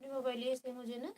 अपने मोबाइलिए से मुझे ना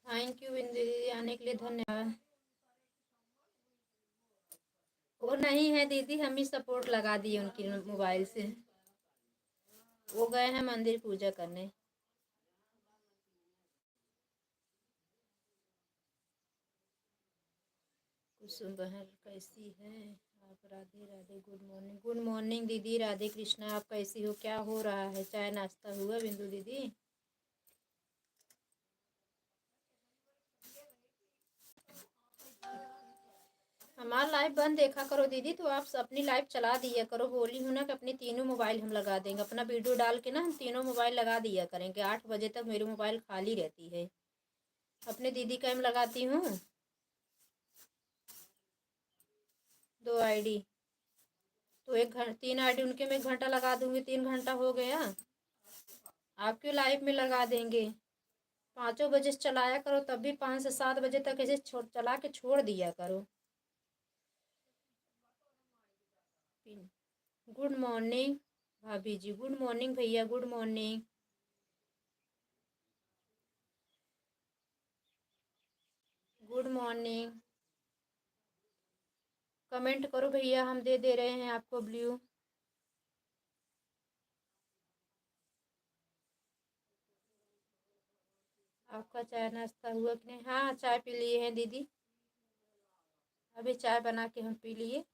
थैंक यू बिंदु दीदी, आने के लिए धन्यवाद। वो नहीं है दीदी, हम ही सपोर्ट लगा दिए उनकी मोबाइल से। वो गए हैं मंदिर पूजा करने। कुसुम बहन कैसी है आप? Radhe Radhe, good morning. Good morning दीदी, राधे कृष्णा। आप कैसी हो? क्या हो रहा है? चाय नाश्ता हुआ बिंदु दीदी? हमारा लाइव बंद देखा करो दीदी, तो आप अपनी लाइव चला दिया करो। बोली हूँ ना कि अपनी तीनों मोबाइल हम लगा देंगे, अपना वीडियो डाल के ना हम तीनों मोबाइल लगा दिया करेंगे। 8 बजे तक मेरी मोबाइल खाली रहती है। अपने दीदी का हम लगाती हूँ 2 आईडी, तो 3 आईडी उनके में 1 घंटा लगा दूंगी, 3 घंटा हो गया। आपके लाइव में लगा देंगे। 5 बजे से चलाया करो, तब भी 5 से 7 बजे तक ऐसे चला के छोड़ दिया करो। गुड मॉर्निंग भाभी जी, गुड मॉर्निंग भैया, good morning. Good morning, comment करो भैया, हम दे रहे हैं आपको ब्लू। आपका चाय नाश्ता हुआ कि नहीं? हाँ, चाय पी लिए हैं दीदी, अभी चाय बना के हम पी लिए।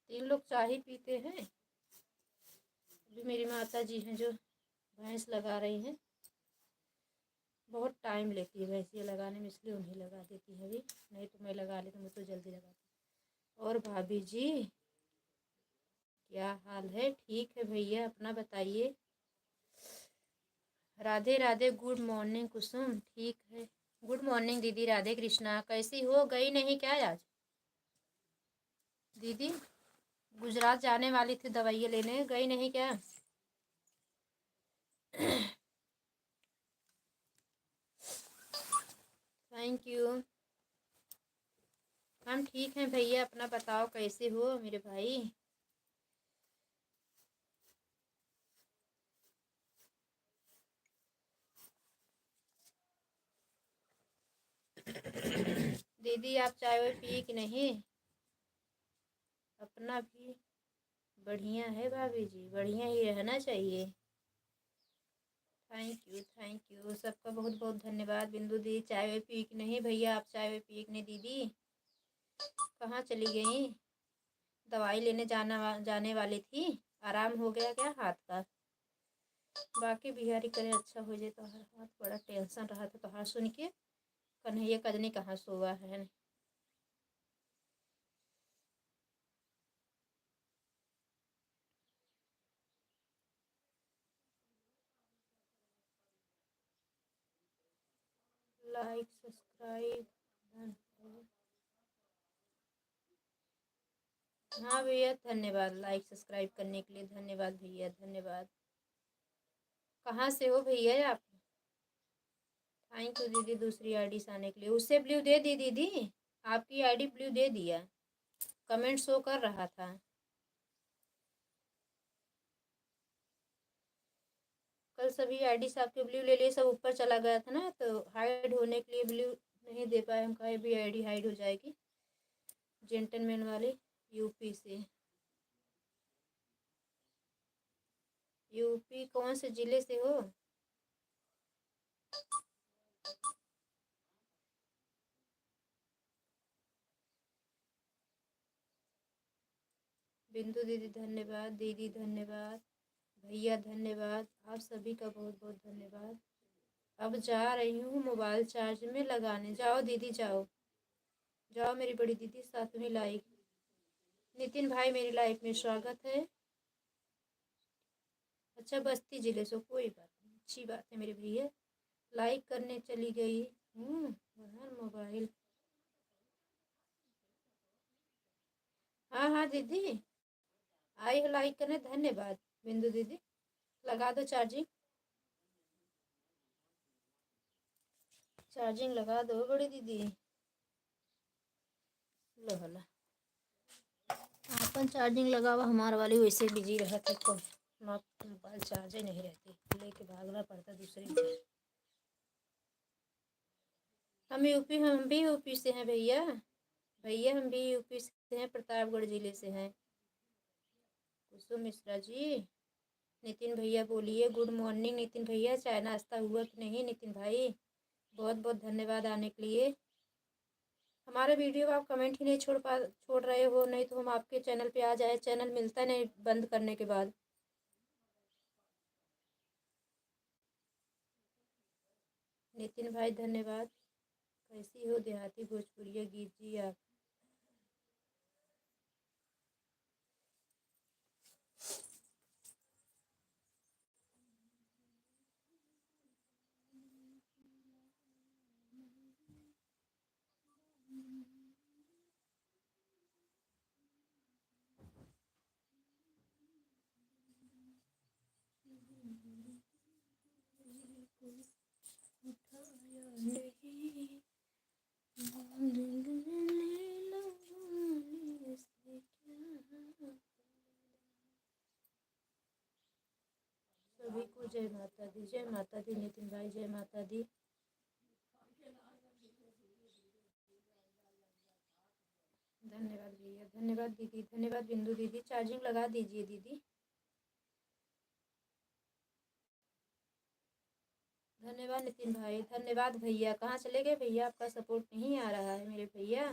3 लोग चाय ही पीते हैं। अभी मेरी माता जी हैं जो भैंस लगा रही हैं। बहुत टाइम लेती है भैंसिया लगाने में, इसलिए उन्हें लगा देती है। अभी नहीं तो मैं लगा लेती, मैं तो जल्दी लगाती। और भाभी जी क्या हाल है? ठीक है भैया, अपना बताइए। राधे राधे, गुड मॉर्निंग कुसुम। ठीक है, गुड मॉर्निंग दीदी, राधे कृष्णा। कैसी हो? गई नहीं क्या आज दीदी? गुजरात जाने वाली थी दवाइयाँ लेने, गई नहीं क्या? Thank you. हम ठीक हैं भैया, अपना बताओ कैसे हो मेरे भाई? दीदी आप चाय वाय पिए कि नहीं? अपना भी बढ़िया है भाभी जी, बढ़िया ही रहना चाहिए। थैंक यू, थैंक यू, सबका बहुत बहुत धन्यवाद। बिंदु दी चाय वाय पी कि नहीं? भैया आप चाय वाय पी कि नहीं? दीदी कहाँ चली गई? दवाई लेने जाने वाली थी। आराम हो गया क्या हाथ का? बाकी बिहारी करे अच्छा हो जाए। तो हर हाथ बड़ा टेंशन रहा था, तो हाथ सुन के कन्हैया कजनी कहाँ सोआ है। Like subscribe. हाँ भैया, धन्यवाद लाइक सब्सक्राइब करने के लिए। धन्यवाद भैया, धन्यवाद। कहाँ से हो भैया आप? थैंक यू दीदी, दूसरी आईडी से आने के लिए। उससे ब्लू दे दी दीदी, आपकी आईडी ब्लू दे दिया, कमेंट शो कर रहा था। कल सभी आईडी से आपके ब्लू ले लिए, सब ऊपर चला गया था ना, तो हाइड होने के लिए ब्लू नहीं दे पाए हम। कहे भी आईडी हाइड हो जाएगी। जेंटलमैन वाले यूपी से। यूपी कौन से जिले से हो? बिंदु दीदी धन्यवाद, दीदी धन्यवाद, भैया धन्यवाद, आप सभी का बहुत बहुत धन्यवाद। अब जा रही हूँ मोबाइल चार्ज में लगाने। जाओ दीदी जाओ, जाओ मेरी बड़ी दीदी, 7वीं लाइक। नितिन भाई मेरी लाइफ में स्वागत है। अच्छा, बस्ती जिले से, कोई बात नहीं, अच्छी बात है मेरे भैया। लाइक करने चली गई हूँ बाहर मोबाइल। हाँ हाँ दीदी, आई हो लाइक करने, धन्यवाद बिंदु दीदी। लगा दो चार्जिंग, चार्जिंग लगा दो बड़ी दीदी। लो हला अपन चार्जिंग लगावा, हमारे वाली वैसे बिजी रहा था, तो मोबाइल चार्ज ही नहीं रहती, लेके भागना पड़ता दूसरे के। हम भी यूपी से हैं भैया। भैया हम भी यूपी से हैं, प्रतापगढ़ जिले से हैं। कुसुम मिश्रा जी। नितिन भैया बोलिए गुड मॉर्निंग। नितिन भैया चाय नाश्ता हुआ कि नहीं? नितिन भाई बहुत बहुत धन्यवाद आने के लिए। हमारे वीडियो आप कमेंट ही नहीं छोड़ रहे हो, नहीं तो हम आपके चैनल पे आ जाए। चैनल मिलता नहीं बंद करने के बाद। नितिन भाई धन्यवाद। कैसी हो देहाती भोजपुरिया गीत जी आप? सभी को जय माता दी। जय माता दी नितिन भाई, जय माता दी। धन्यवाद भैया, धन्यवाद दीदी, धन्यवाद बिंदु दीदी। चार्जिंग लगा दीजिए दीदी। धन्यवाद नितिन भाई, धन्यवाद भैया। कहाँ चले गए भैया? आपका सपोर्ट नहीं आ रहा है मेरे भैया।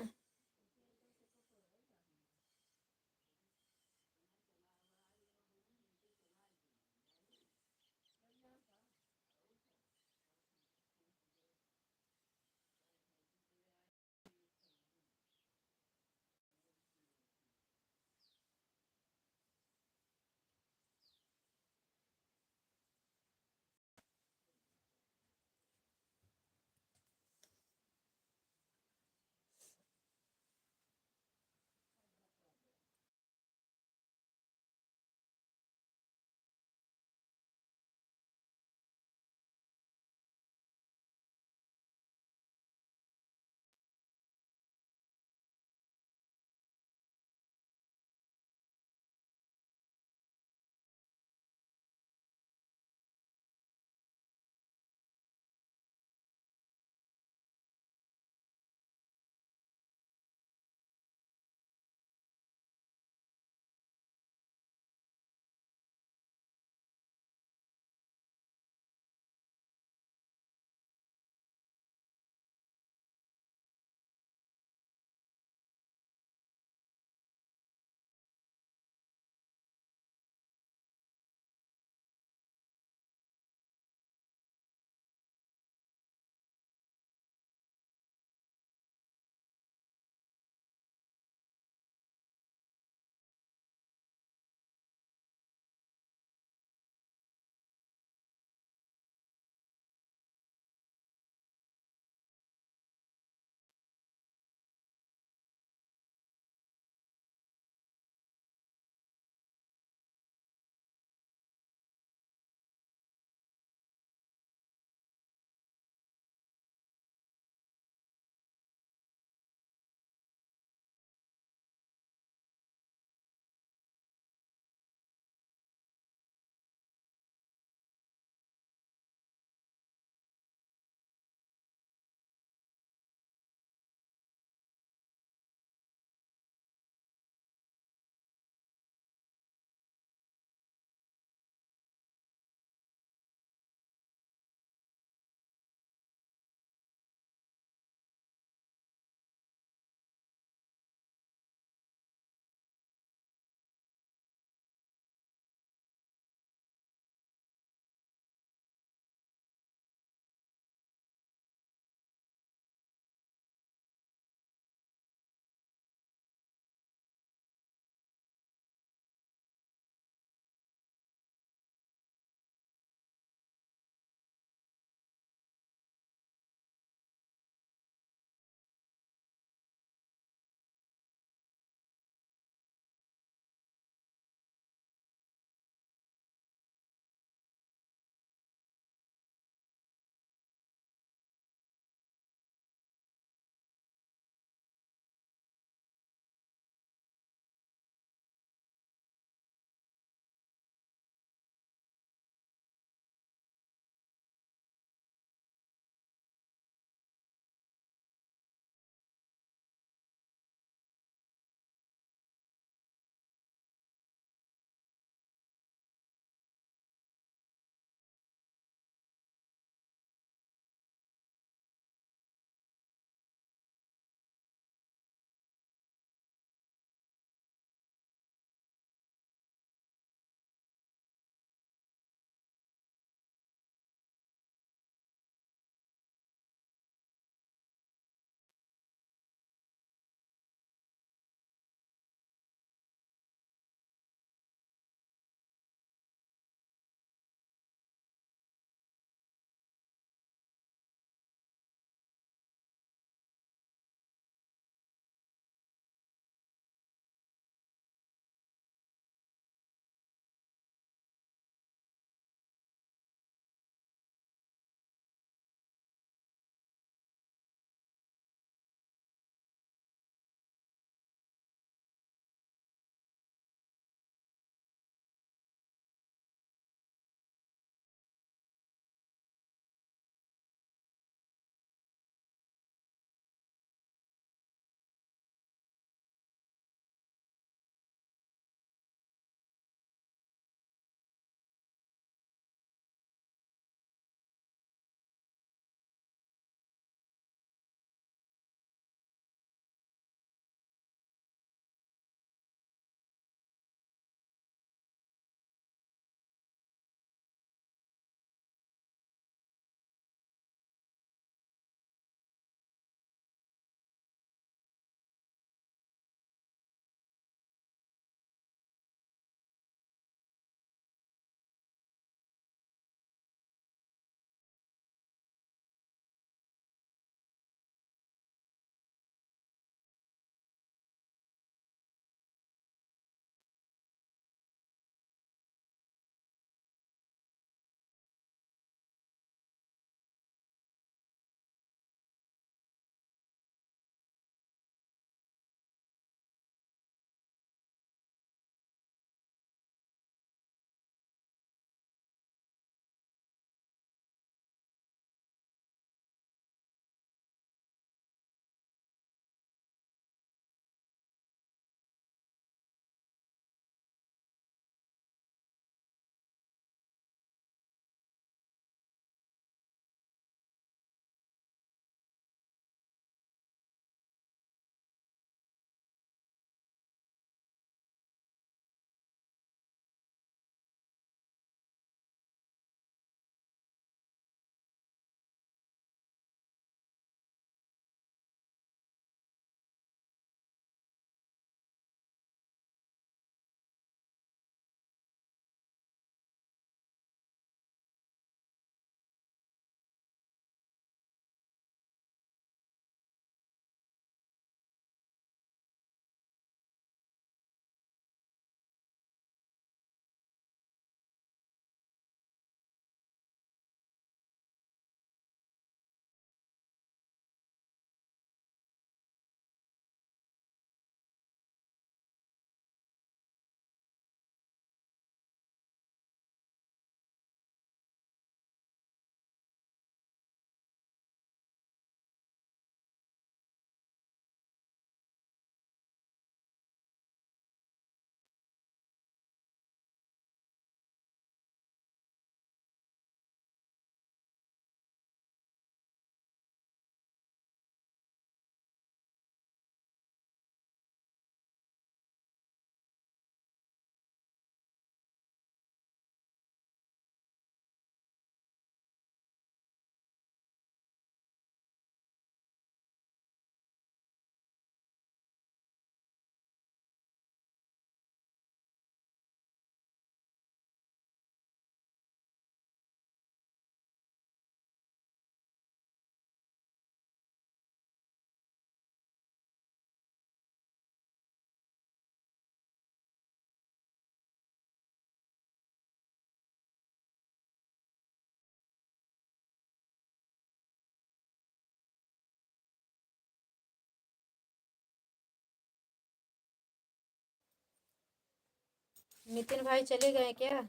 नितिन भाई चले गए क्या?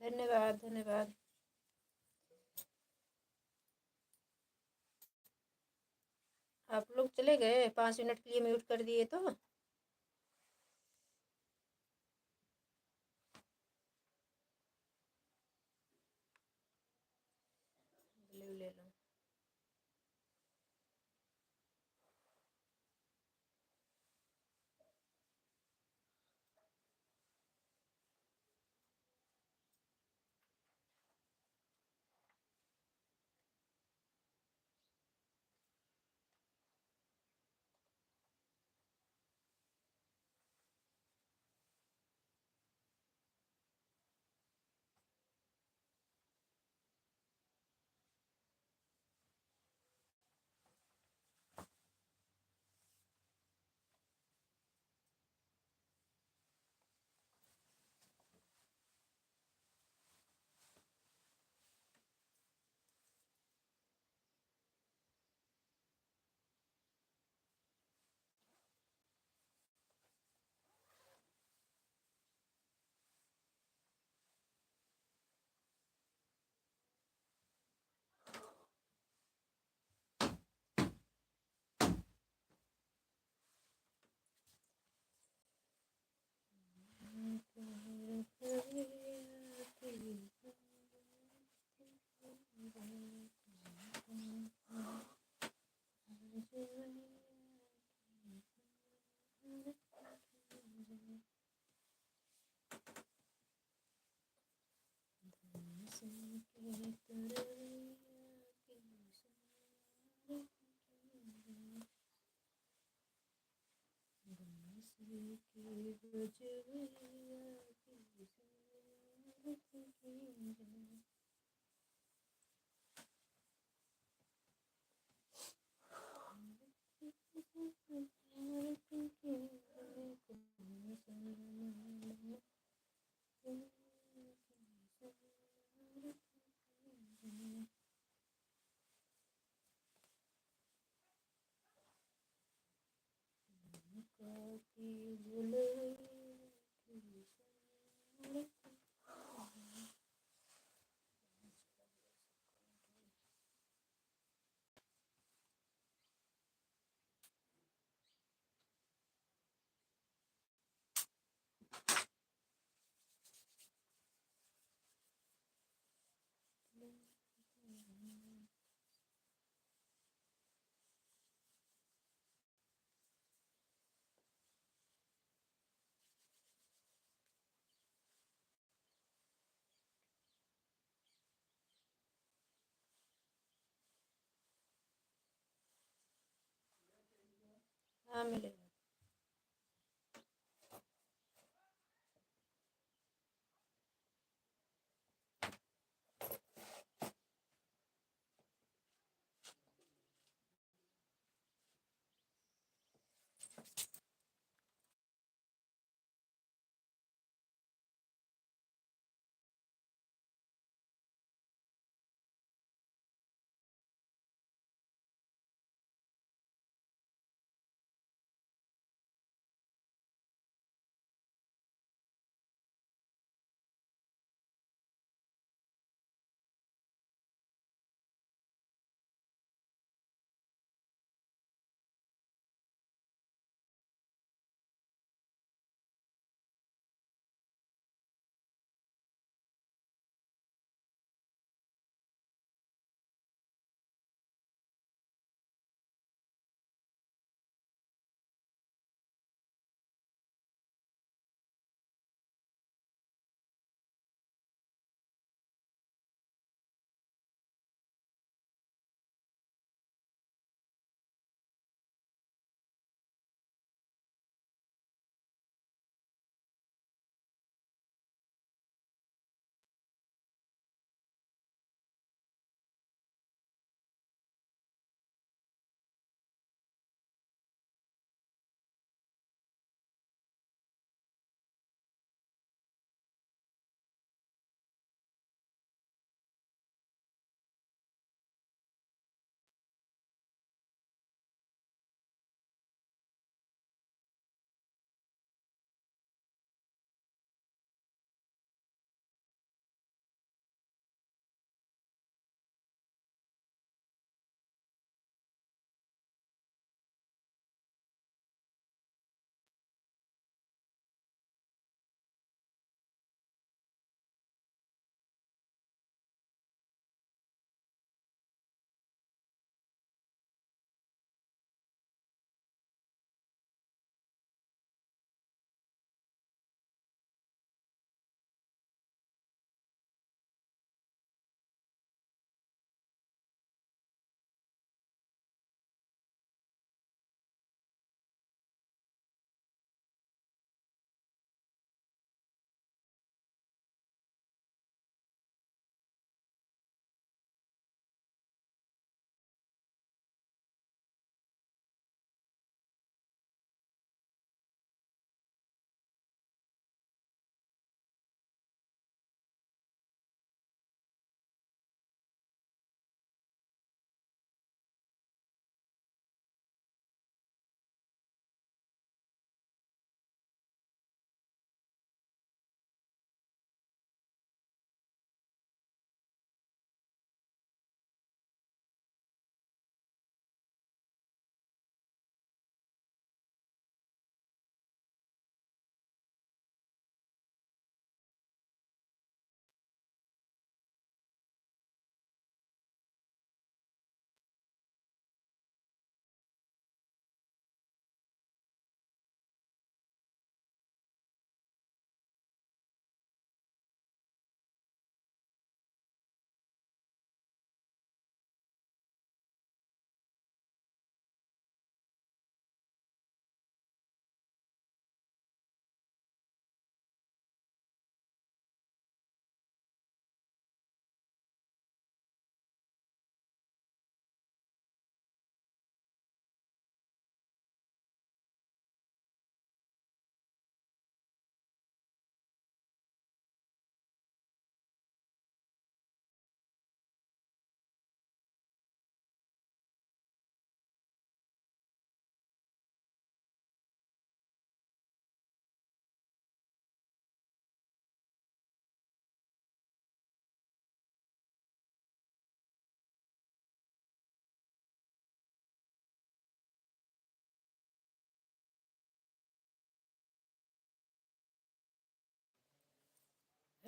धन्यवाद धन्यवाद। आप लोग चले गए, 5 मिनट के लिए म्यूट कर दिए तो। ले लो। हाँ मिलेगा।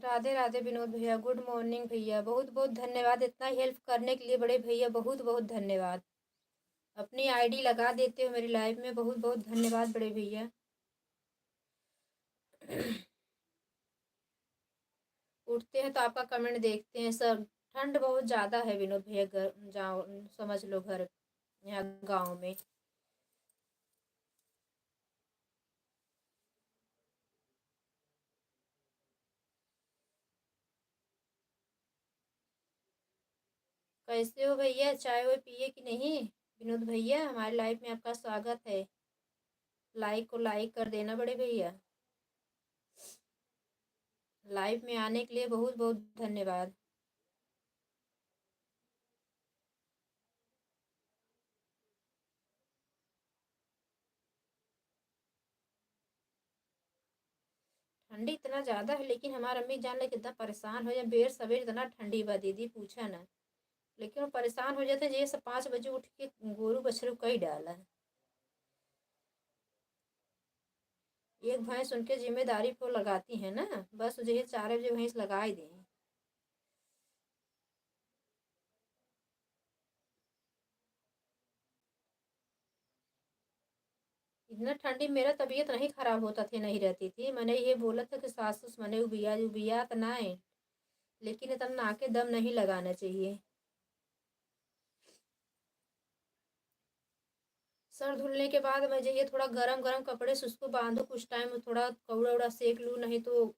राधे राधे विनोद भैया, गुड मॉर्निंग भैया, बहुत बहुत धन्यवाद इतना हेल्प करने के लिए बड़े भैया, बहुत बहुत धन्यवाद। अपनी आईडी लगा देते हो मेरी लाइफ में, बहुत बहुत धन्यवाद बड़े भैया। उठते हैं तो आपका कमेंट देखते हैं सर। ठंड बहुत ज़्यादा है विनोद भैया, घर जाओ समझ लो, घर यहाँ गांव में। कैसे हो भैया, चाय वाय पिए कि नहीं? विनोद भैया हमारी लाइफ में आपका स्वागत है। लाइक को लाइक कर देना बड़े भैया। लाइव में आने के लिए बहुत बहुत धन्यवाद। ठंडी इतना ज़्यादा है, लेकिन हमारा अम्मी जान ले कितना परेशान हो जाए, बेर सवेर इतना ठंडी बा दीदी पूछा ना। लेकिन वो परेशान हो जाते हैं, जैसे 5 बजे उठ के गोरू बछरू कई डाला है। एक भैंस उनके जिम्मेदारी को लगाती है ना, बस मुझे 4 बजे भैंस लगा ही दें। इतना ठंडी मेरा तबीयत नहीं खराब होता थी, नहीं रहती थी। मैंने ये बोला था कि सासुस मने उबिया उबिया तो ना है, लेकिन इतना नाके दम नहीं लगाना चाहिए। सर धुलने के बाद मैं ये थोड़ा गरम गरम कपड़े से उसको बांधो, कुछ टाइम थोड़ा कौड़ा उड़ा सेक लूँ, नहीं तो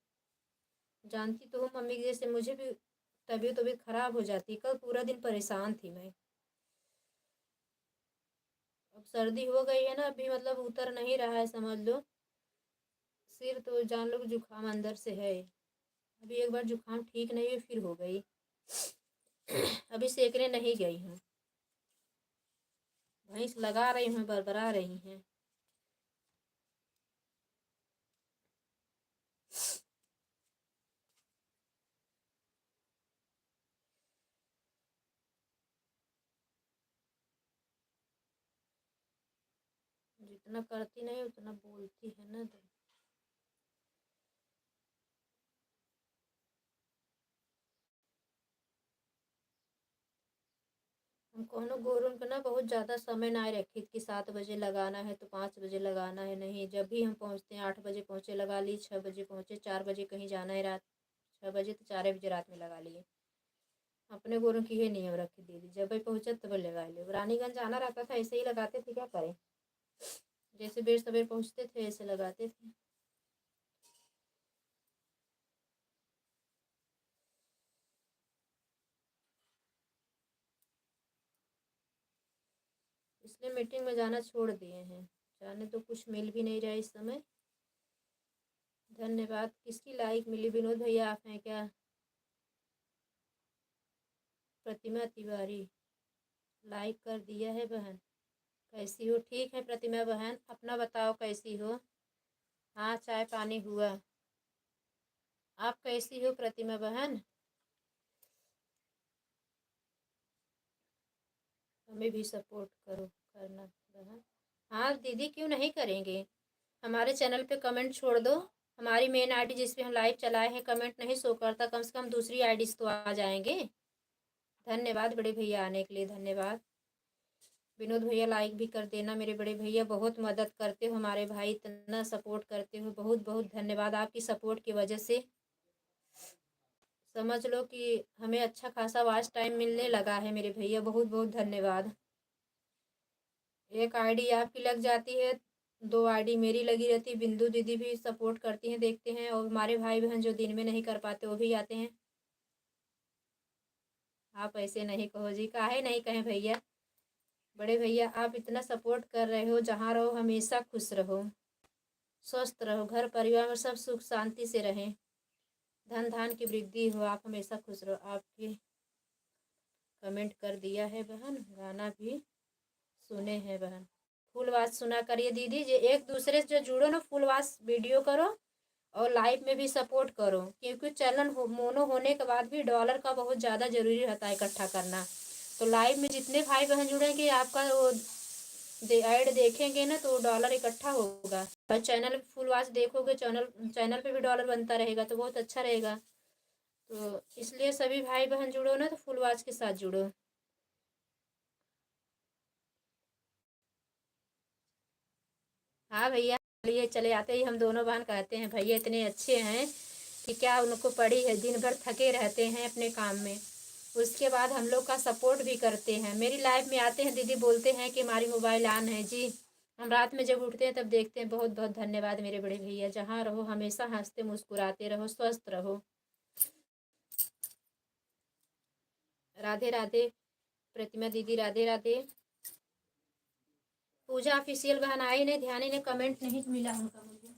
जानती तो हूँ मम्मी, जैसे मुझे भी तबीयत खराब हो जाती। कल पूरा दिन परेशान थी मैं। अब सर्दी हो गई है ना, अभी मतलब उतर नहीं रहा है समझ लो। सिर तो जान लो जुकाम अंदर से है। अभी एक बार जुकाम ठीक नहीं हुई, फिर हो गई। अभी सेकने नहीं गई हूँ, भैंस लगा रही हूँ, बरबरा रही हैं। जितना करती नहीं उतना बोलती है ना तो। हम कोनो गोरुन को ना बहुत ज़्यादा समय ना रखी कि 7 बजे लगाना है तो 5 बजे लगाना है, नहीं। जब भी हम पहुँचते हैं 8 बजे पहुँचे लगा ली, 6 बजे पहुँचे, 4 बजे कहीं जाना है रात 6 बजे तो 4 बजे रात में लगा लिए। अपने गोरों की ये नियम रखी दीदी, जब भी पहुँचे तब लगा लो। रानीगंज जाना रहता था, ऐसे ही लगाते थे, क्या करें। जैसे बेर सवेर पहुँचते थे ऐसे लगाते थे। इसलिए मीटिंग में जाना छोड़ दिए हैं, जाने तो कुछ मिल भी नहीं रहा इस समय। धन्यवाद। किसकी लाइक मिली विनोद भैया, आप हैं क्या? प्रतिमा तिवारी लाइक कर दिया है बहन। कैसी हो? ठीक है प्रतिमा बहन, अपना बताओ कैसी हो? हाँ चाय पानी हुआ। आप कैसी हो प्रतिमा बहन? हमें भी सपोर्ट करो, करना बहन। हाँ दीदी क्यों नहीं करेंगे। हमारे चैनल पे कमेंट छोड़ दो। हमारी मेन आईडी जिस पे हम लाइव चलाए हैं, कमेंट नहीं शो करता, कम से कम दूसरी आईडी से तो आ जाएंगे। धन्यवाद बड़े भैया आने के लिए, धन्यवाद। विनोद भैया लाइक भी कर देना मेरे बड़े भैया, बहुत मदद करते हो हमारे भाई, इतना सपोर्ट करते हो, बहुत बहुत धन्यवाद। आपकी सपोर्ट की वजह से समझ लो कि हमें अच्छा खासा वॉच टाइम मिलने लगा है मेरे भैया, बहुत बहुत धन्यवाद। एक आईडी आपकी लग जाती है, 2 आईडी मेरी लगी रहती। बिंदु दीदी भी सपोर्ट करती हैं, देखते हैं। और हमारे भाई बहन जो दिन में नहीं कर पाते वो भी आते हैं। आप ऐसे नहीं कहो जी, काहे नहीं कहें भैया। बड़े भैया आप इतना सपोर्ट कर रहे हो, जहाँ रहो हमेशा खुश रहो, स्वस्थ रहो, घर परिवार में सब सुख शांति से रहें, धन धान की वृद्धि हो, आप हमेशा खुश रहो। आपके कमेंट कर दिया है बहन, गाना भी सुने हैं बहन। फुलवास सुना करिए दीदी, जे एक दूसरे से जो जुड़ो ना, फुलवास वीडियो करो और लाइव में भी सपोर्ट करो, क्योंकि चैनल मोनो होने के बाद भी डॉलर का बहुत ज़्यादा ज़रूरी रहता है इकट्ठा करना। तो लाइव में जितने भाई बहन जुड़ेंगे आपका वो ऐड देखेंगे ना, तो डॉलर इकट्ठा होगा। और चैनल फुल वॉच देखोगे, चैनल पे भी डॉलर बनता रहेगा, तो बहुत अच्छा रहेगा। तो इसलिए सभी भाई बहन जुड़ो ना, तो फुल वॉच के साथ जुड़ो। हाँ भैया, चलिए चले आते ही हम दोनों बहन कहते हैं भैया इतने अच्छे हैं कि क्या उनको पड़ी है, दिन भर थके रहते हैं अपने काम में, उसके बाद हम लोग का सपोर्ट भी करते हैं। मेरी लाइफ में आते हैं दीदी, बोलते हैं कि हमारी मोबाइल ऑन है जी, हम रात में जब उठते हैं तब देखते हैं। बहुत बहुत धन्यवाद मेरे बड़े भैया, जहाँ रहो हमेशा हंसते मुस्कुराते रहो, स्वस्थ रहो। राधे राधे प्रतिमा दीदी, राधे राधे। पूजा ऑफिशियल बहन आई नहीं, ध्यान ही ने कमेंट नहीं मिला उनका मुझे।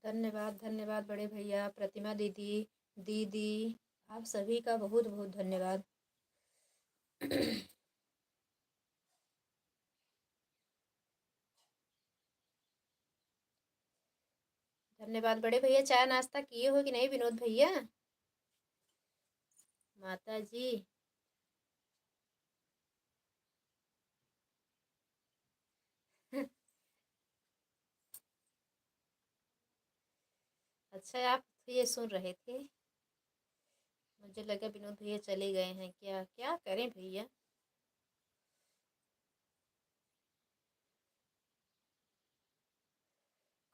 धन्यवाद धन्यवाद बड़े भैया, प्रतिमा दीदी, दीदी, आप सभी का बहुत बहुत धन्यवाद। धन्यवाद बड़े भैया। चाय नाश्ता किए हो कि नहीं विनोद भैया? माता जी। अच्छा, आप ये सुन रहे थे, मुझे लगा विनोद भैया चले गए हैं क्या, क्या करें भैया।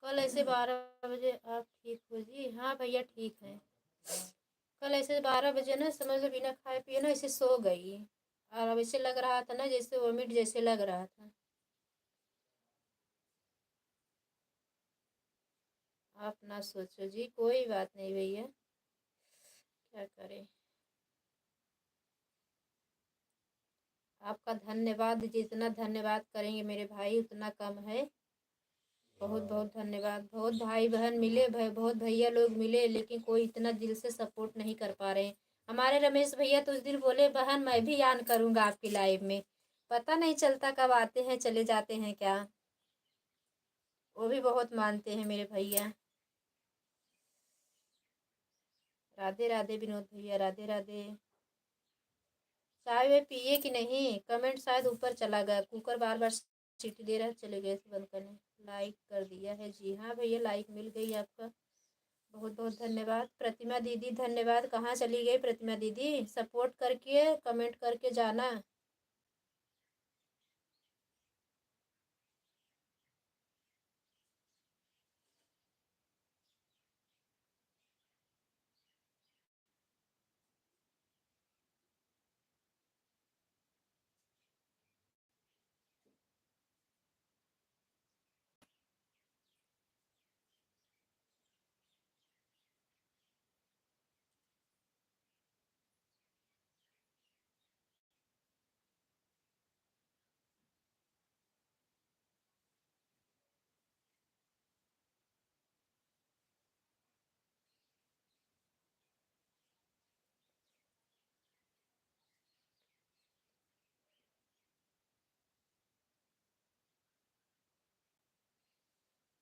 कल ऐसे 12 बजे आप ठीक हो जी? हाँ भैया ठीक है। कल ऐसे 12 बजे ना समझ लो बिना खाए पिए ना ऐसे सो गई, और अब ऐसे लग रहा था ना जैसे वोमिट जैसे लग रहा था। आप ना सोचो जी, कोई बात नहीं भैया, क्या करें। आपका धन्यवाद, जितना धन्यवाद करेंगे मेरे भाई उतना कम है। बहुत बहुत धन्यवाद। बहुत भाई बहन मिले, बहुत भैया लोग मिले, लेकिन कोई इतना दिल से सपोर्ट नहीं कर पा रहे हैं। हमारे रमेश भैया तो उस दिन बोले बहन मैं भी ऑन करूँगा आपकी लाइव में, पता नहीं चलता कब आते हैं चले जाते हैं क्या। वो भी बहुत मानते हैं मेरे भैया। राधे राधे विनोद भैया, राधे राधे। चाय वे पिए कि नहीं? कमेंट शायद ऊपर चला गया, कुकर बार बार सीटी दे रहा है, चले गए थे बंद करने। लाइक कर दिया है जी, हाँ भैया लाइक मिल गई आपका, बहुत बहुत धन्यवाद। प्रतिमा दीदी धन्यवाद, कहाँ चली गई प्रतिमा दीदी? सपोर्ट करके कमेंट करके जाना।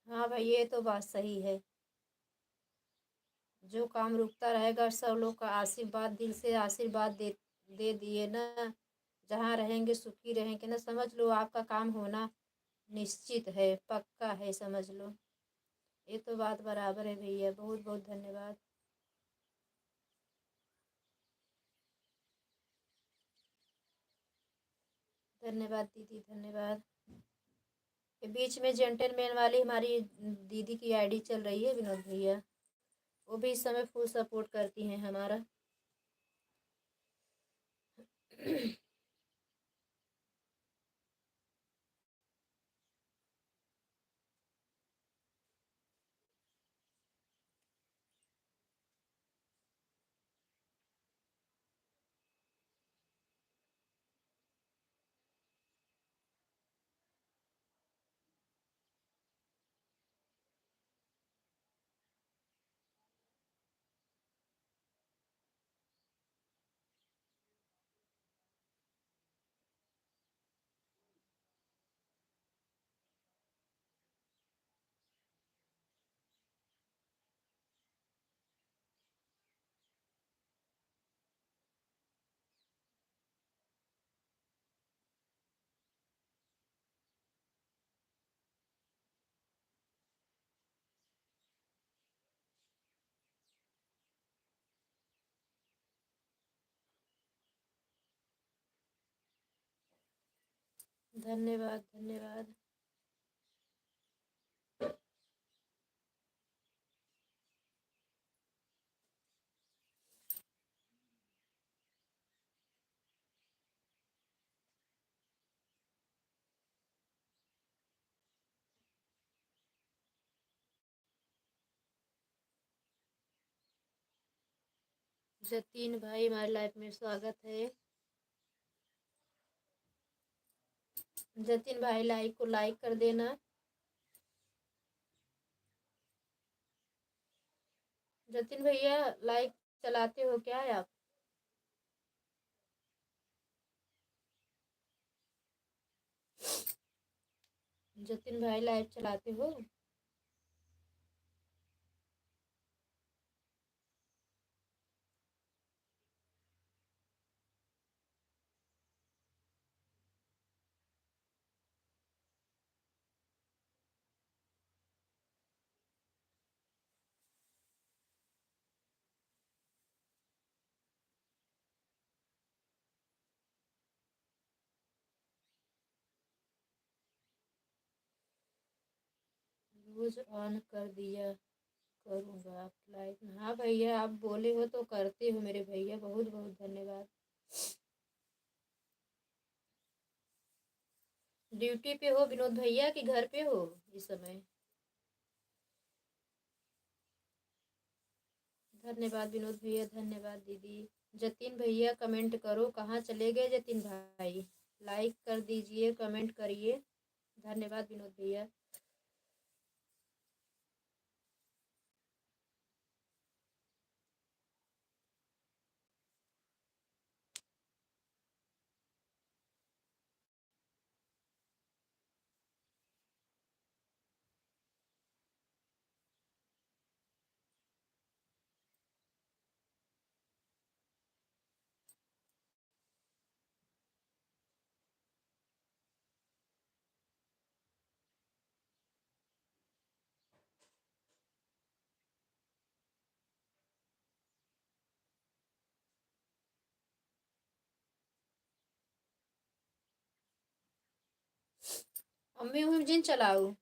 हाँ भाई, ये तो बात सही है। जो काम रुकता रहेगा, सब लोग का आशीर्वाद, दिल से आशीर्वाद दे दिए ना, जहाँ रहेंगे सुखी रहेंगे ना, समझ लो आपका काम होना निश्चित है, पक्का है, समझ लो। ये तो बात बराबर है भैया, बहुत बहुत धन्यवाद। धन्यवाद दीदी, धन्यवाद। ये बीच में जेंटलमैन वाली हमारी दीदी की आईडी चल रही है विनोद भैया, वो भी इस समय फुल सपोर्ट करती हैं हमारा। धन्यवाद धन्यवाद। जतीन भाई हमारे लाइफ में स्वागत है। जतिन भाई लाइक को लाइक कर देना। जतिन भैया लाइक चलाते हो क्या आप? जतिन भाई लाइव चलाते हो? रोज ऑन कर दिया करूँगा आप लाइव। हाँ भैया आप बोले हो तो करते हो मेरे भैया, बहुत बहुत धन्यवाद। ड्यूटी पे हो विनोद भैया कि घर पे हो इस समय? धन्यवाद विनोद भैया, धन्यवाद दीदी। जतिन भैया कमेंट करो, कहाँ चले गए जतिन भाई? लाइक कर दीजिए, कमेंट करिए। धन्यवाद विनोद भैया। अम्मी हम जिन चलाऊ।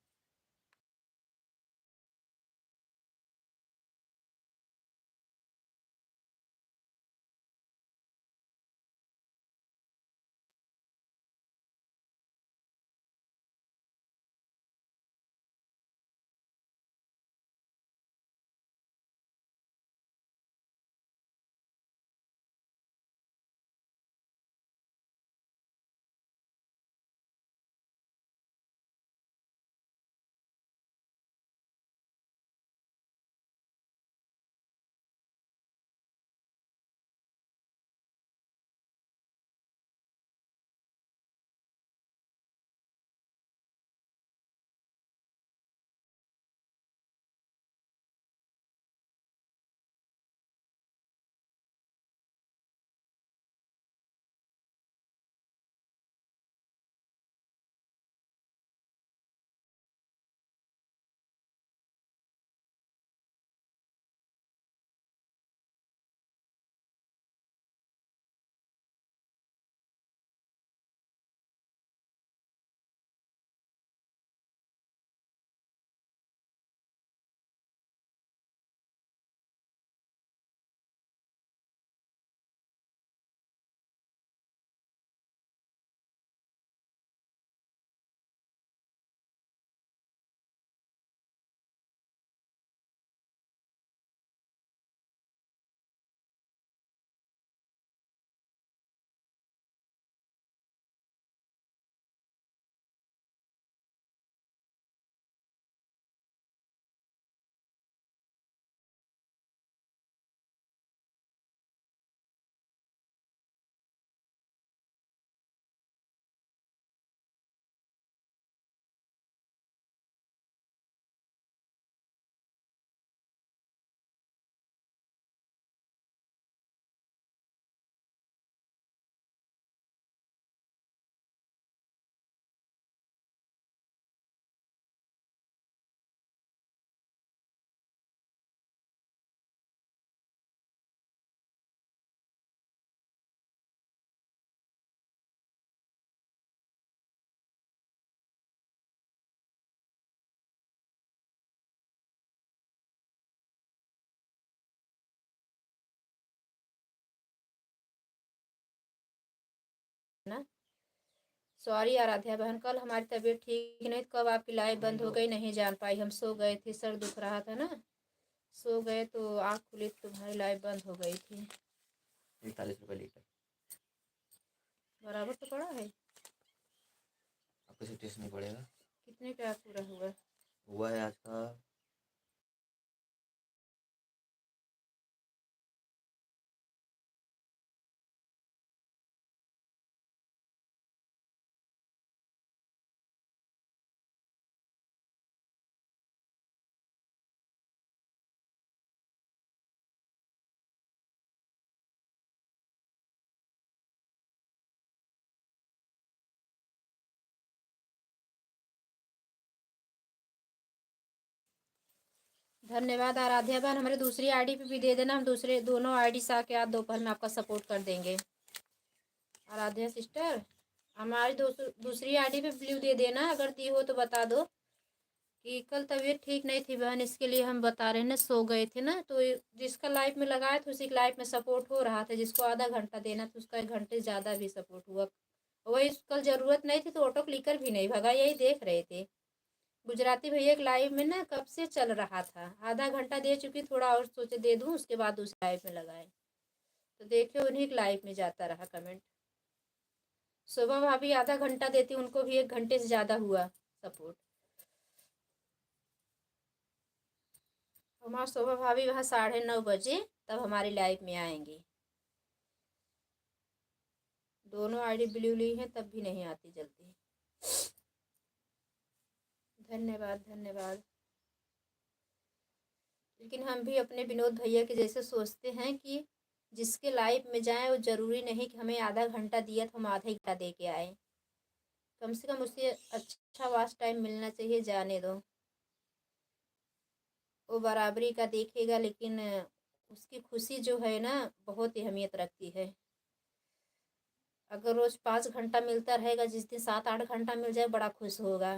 सॉरी आराध्या बहन, कल हमारी तबीयत ठीक नहीं, कब आपकी लाइव बंद हो गई नहीं जान पाई। हम सो गए थे, सर दुख रहा था ना, सो गए तो आँख खुली तो तुम्हारी लाइव बंद हो गई थी। 41 रुपये लीटर बराबर तो पड़ा है, आपको से टेस्ट नहीं पड़ेगा। कितने का पूरा हुआ है आज का धन्यवाद आराध्या बहन, हमारे दूसरी आईडी पे भी दे देना, हम दूसरे दोनों आईडी से आके आज दोपहर में आपका सपोर्ट कर देंगे। आराध्या सिस्टर, हमारी दूसरी आईडी पे ब्लू दे देना, अगर दी हो तो बता दो कि कल तबीयत ठीक नहीं थी बहन, इसके लिए हम बता रहे हैं ना, सो गए थे ना, तो जिसका लाइफ में लगाया था उसी लाइफ में सपोर्ट हो रहा था, जिसको आधा घंटा देना था उसका 1 घंटे ज़्यादा भी सपोर्ट हुआ। वही कल ज़रूरत नहीं थी तो ऑटो क्लिकर भी नहीं भगा, यही देख रहे थे। गुजराती भैया एक लाइव में ना कब से चल रहा था, आधा घंटा दे चुकी, थोड़ा और सोचे दे दूं, उसके बाद उस लाइव में लगाए तो देखिए उन्हीं के लाइव में जाता रहा कमेंट। शोभा भाभी आधा घंटा देती, उनको भी 1 घंटे से ज़्यादा हुआ सपोर्ट। हमारा शोभा भाभी वहाँ 9:30 बजे तब हमारी लाइव में आएंगी। दोनों आईडी ब्लू ली हैं तब भी नहीं आती जल्दी। धन्यवाद धन्यवाद। लेकिन हम भी अपने विनोद भैया के जैसे सोचते हैं कि जिसके लाइफ में जाएं वो ज़रूरी नहीं कि हमें आधा घंटा दिया तो हम आधा घंटा दे के आए, कम से कम उसे अच्छा वॉच टाइम मिलना चाहिए। जाने दो, वो बराबरी का देखेगा, लेकिन उसकी खुशी जो है ना बहुत अहमियत रखती है। अगर रोज़ 5 घंटा मिलता रहेगा, जिस दिन 7-8 घंटा मिल जाए बड़ा खुश होगा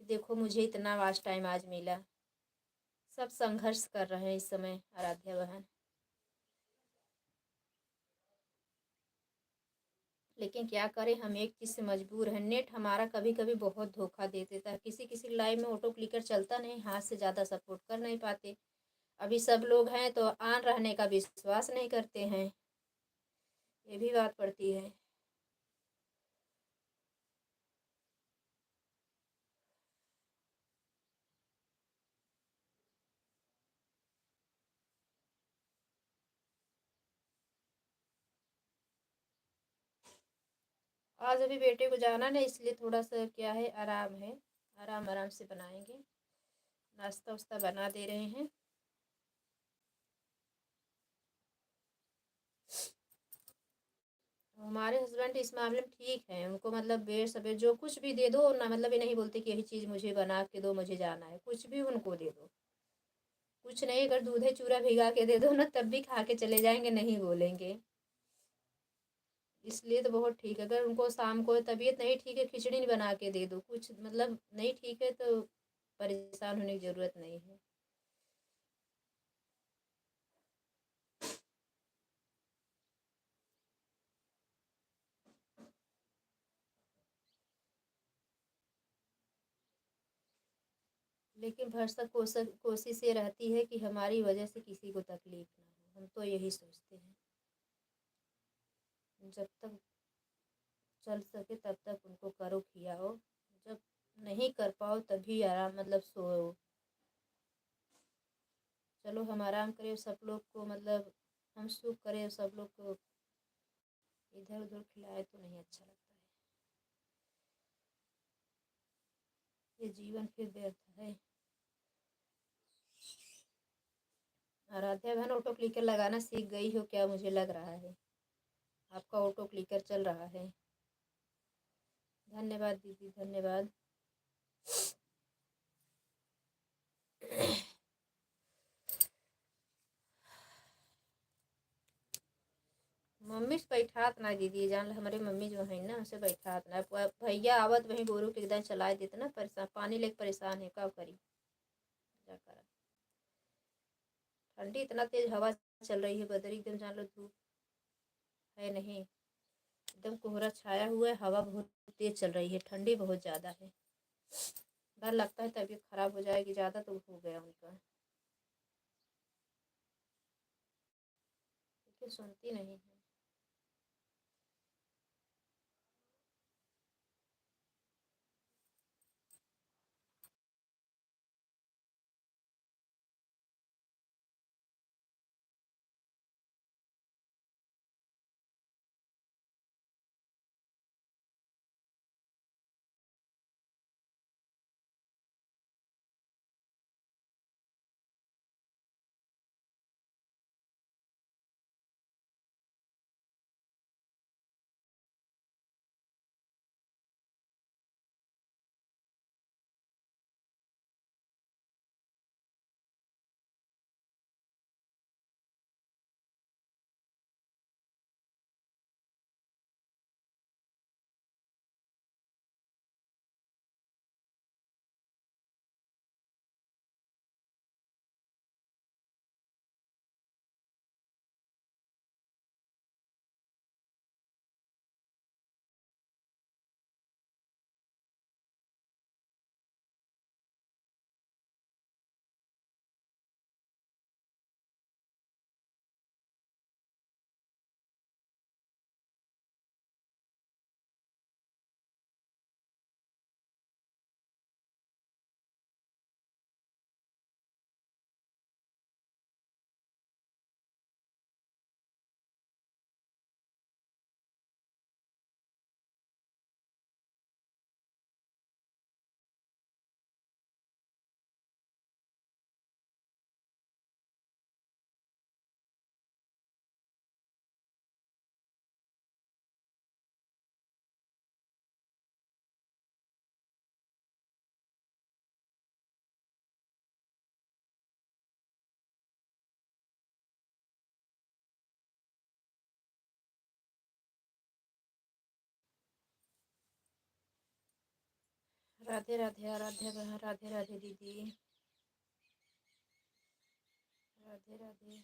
कि देखो मुझे इतना वॉच टाइम आज मिला। सब संघर्ष कर रहे हैं इस समय आराध्या बहन, लेकिन क्या करें, हम एक चीज़ से मजबूर हैं। नेट हमारा कभी कभी बहुत धोखा दे देता है, किसी किसी लाइव में ऑटो क्लिकर चलता नहीं, हाथ से ज़्यादा सपोर्ट कर नहीं पाते। अभी सब लोग हैं तो ऑन रहने का विश्वास नहीं करते हैं, ये भी बात पड़ती है। आज अभी बेटे को जाना ना, इसलिए थोड़ा सा क्या है, आराम है, आराम आराम से बनाएंगे। नाश्ता वास्ता बना दे रहे हैं। हमारे हस्बैंड इस मामले में ठीक है, उनको मतलब बेर सवेर जो कुछ भी दे दो ना, मतलब ये नहीं बोलते कि यही चीज़ मुझे बना के दो, मुझे जाना है, कुछ भी उनको दे दो। कुछ नहीं, अगर दूधे चूरा भिगा के दे दो ना तब भी खा के चले जाएंगे, नहीं बोलेंगे। इसलिए तो बहुत ठीक है। अगर उनको शाम को तबीयत नहीं ठीक है, खिचड़ी नहीं बना के दे दो, कुछ मतलब नहीं ठीक है तो परेशान होने की ज़रूरत नहीं है। लेकिन भरसक कोशिश ये रहती है कि हमारी वजह से किसी को तकलीफ ना हो, हम तो यही सोचते हैं। जब तक चल सके तब तक उनको करो, खियाओ, जब नहीं कर पाओ तभी आराम, मतलब सोओ। चलो हम आराम करें, सब लोग को मतलब हम सुख करें, सब लोग को इधर उधर खिलाए तो नहीं अच्छा लगता है। ये जीवन फिर व्यर्थ है। आराध्या बहन ऑटो क्लिकर लगाना सीख गई हो क्या, मुझे लग रहा है आपका ऑटो क्लिकर चल रहा है। धन्यवाद दीदी धन्यवाद। मम्मी से बैठात ना दीदी, जान लो हमारे मम्मी जो है ना उसे बैठात ना। भैया आवत वहीं बोरू के एकदम चला देते ना, परेशान, पानी लेके परेशान है, कब करी क्या करा। ठंडी इतना तेज हवा चल रही है, बदरी एकदम, जान लो धूप है नहीं, एकदम कोहरा छाया हुआ है, हवा बहुत तेज चल रही है, ठंडी बहुत ज़्यादा है। डर लगता है तबीयत खराब हो जाएगी, ज़्यादा तो हो गया उनका, लेकिन सुनती नहीं है। राधे राधे आराध्या बहन, राधे राधे दीदी, राधे राधे।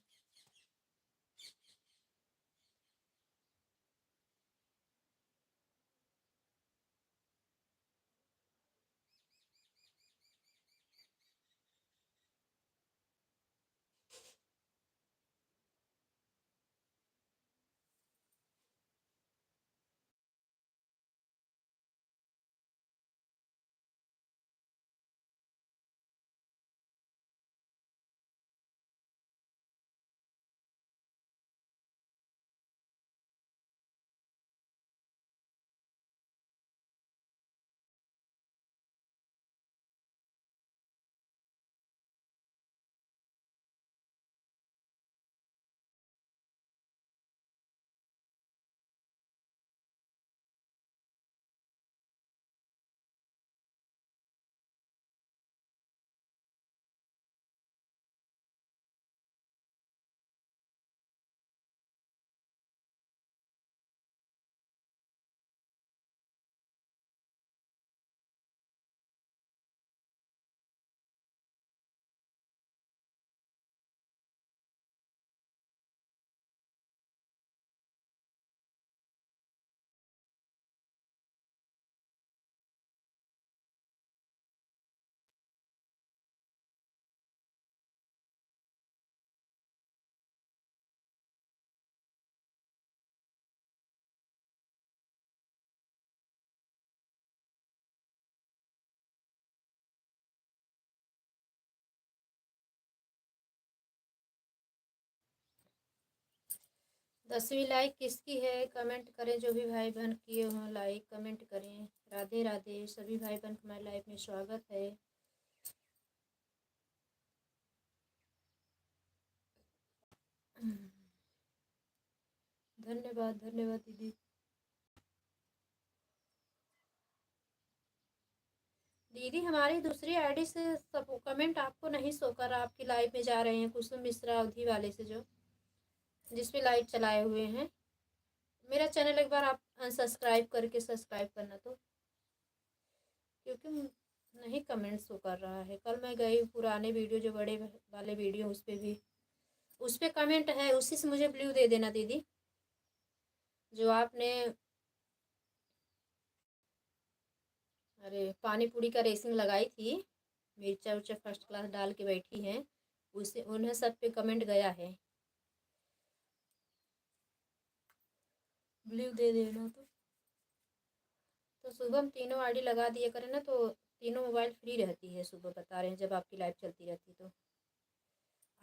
दसवीं लाइक किसकी है, कमेंट करें। जो भी भाई बहन किए हों लाइक कमेंट करें। राधे राधे सभी भाई बहन को हमारी लाइफ में स्वागत है। धन्यवाद धन्यवाद दीदी। दीदी हमारी दूसरी आईडी से सब कमेंट आपको नहीं शो कर रहा, आपकी लाइव में जा रहे हैं कुसुम मिश्रा अवधि वाले से, जो जिस पे लाइव चलाए हुए हैं। मेरा चैनल एक बार आप अनसब्सक्राइब करके सब्सक्राइब करना, तो क्योंकि नहीं कमेंट शो कर रहा है। कल मैं गई पुराने वीडियो जो बड़े वाले वीडियो उस पर भी उस पर कमेंट है, उसी से मुझे ब्लू दे देना दीदी। जो आपने अरे पानी पूरी का रेसिंग लगाई थी, मिर्चा उर्चा फर्स्ट क्लास डाल के बैठी हैं, उसे उन्हें सब पे कमेंट गया है। ब्लू दे देना तो सुबह हम तीनों आईडी लगा दिया करें ना, तो तीनों मोबाइल फ्री रहती है सुबह, बता रहे हैं जब आपकी लाइव चलती रहती तो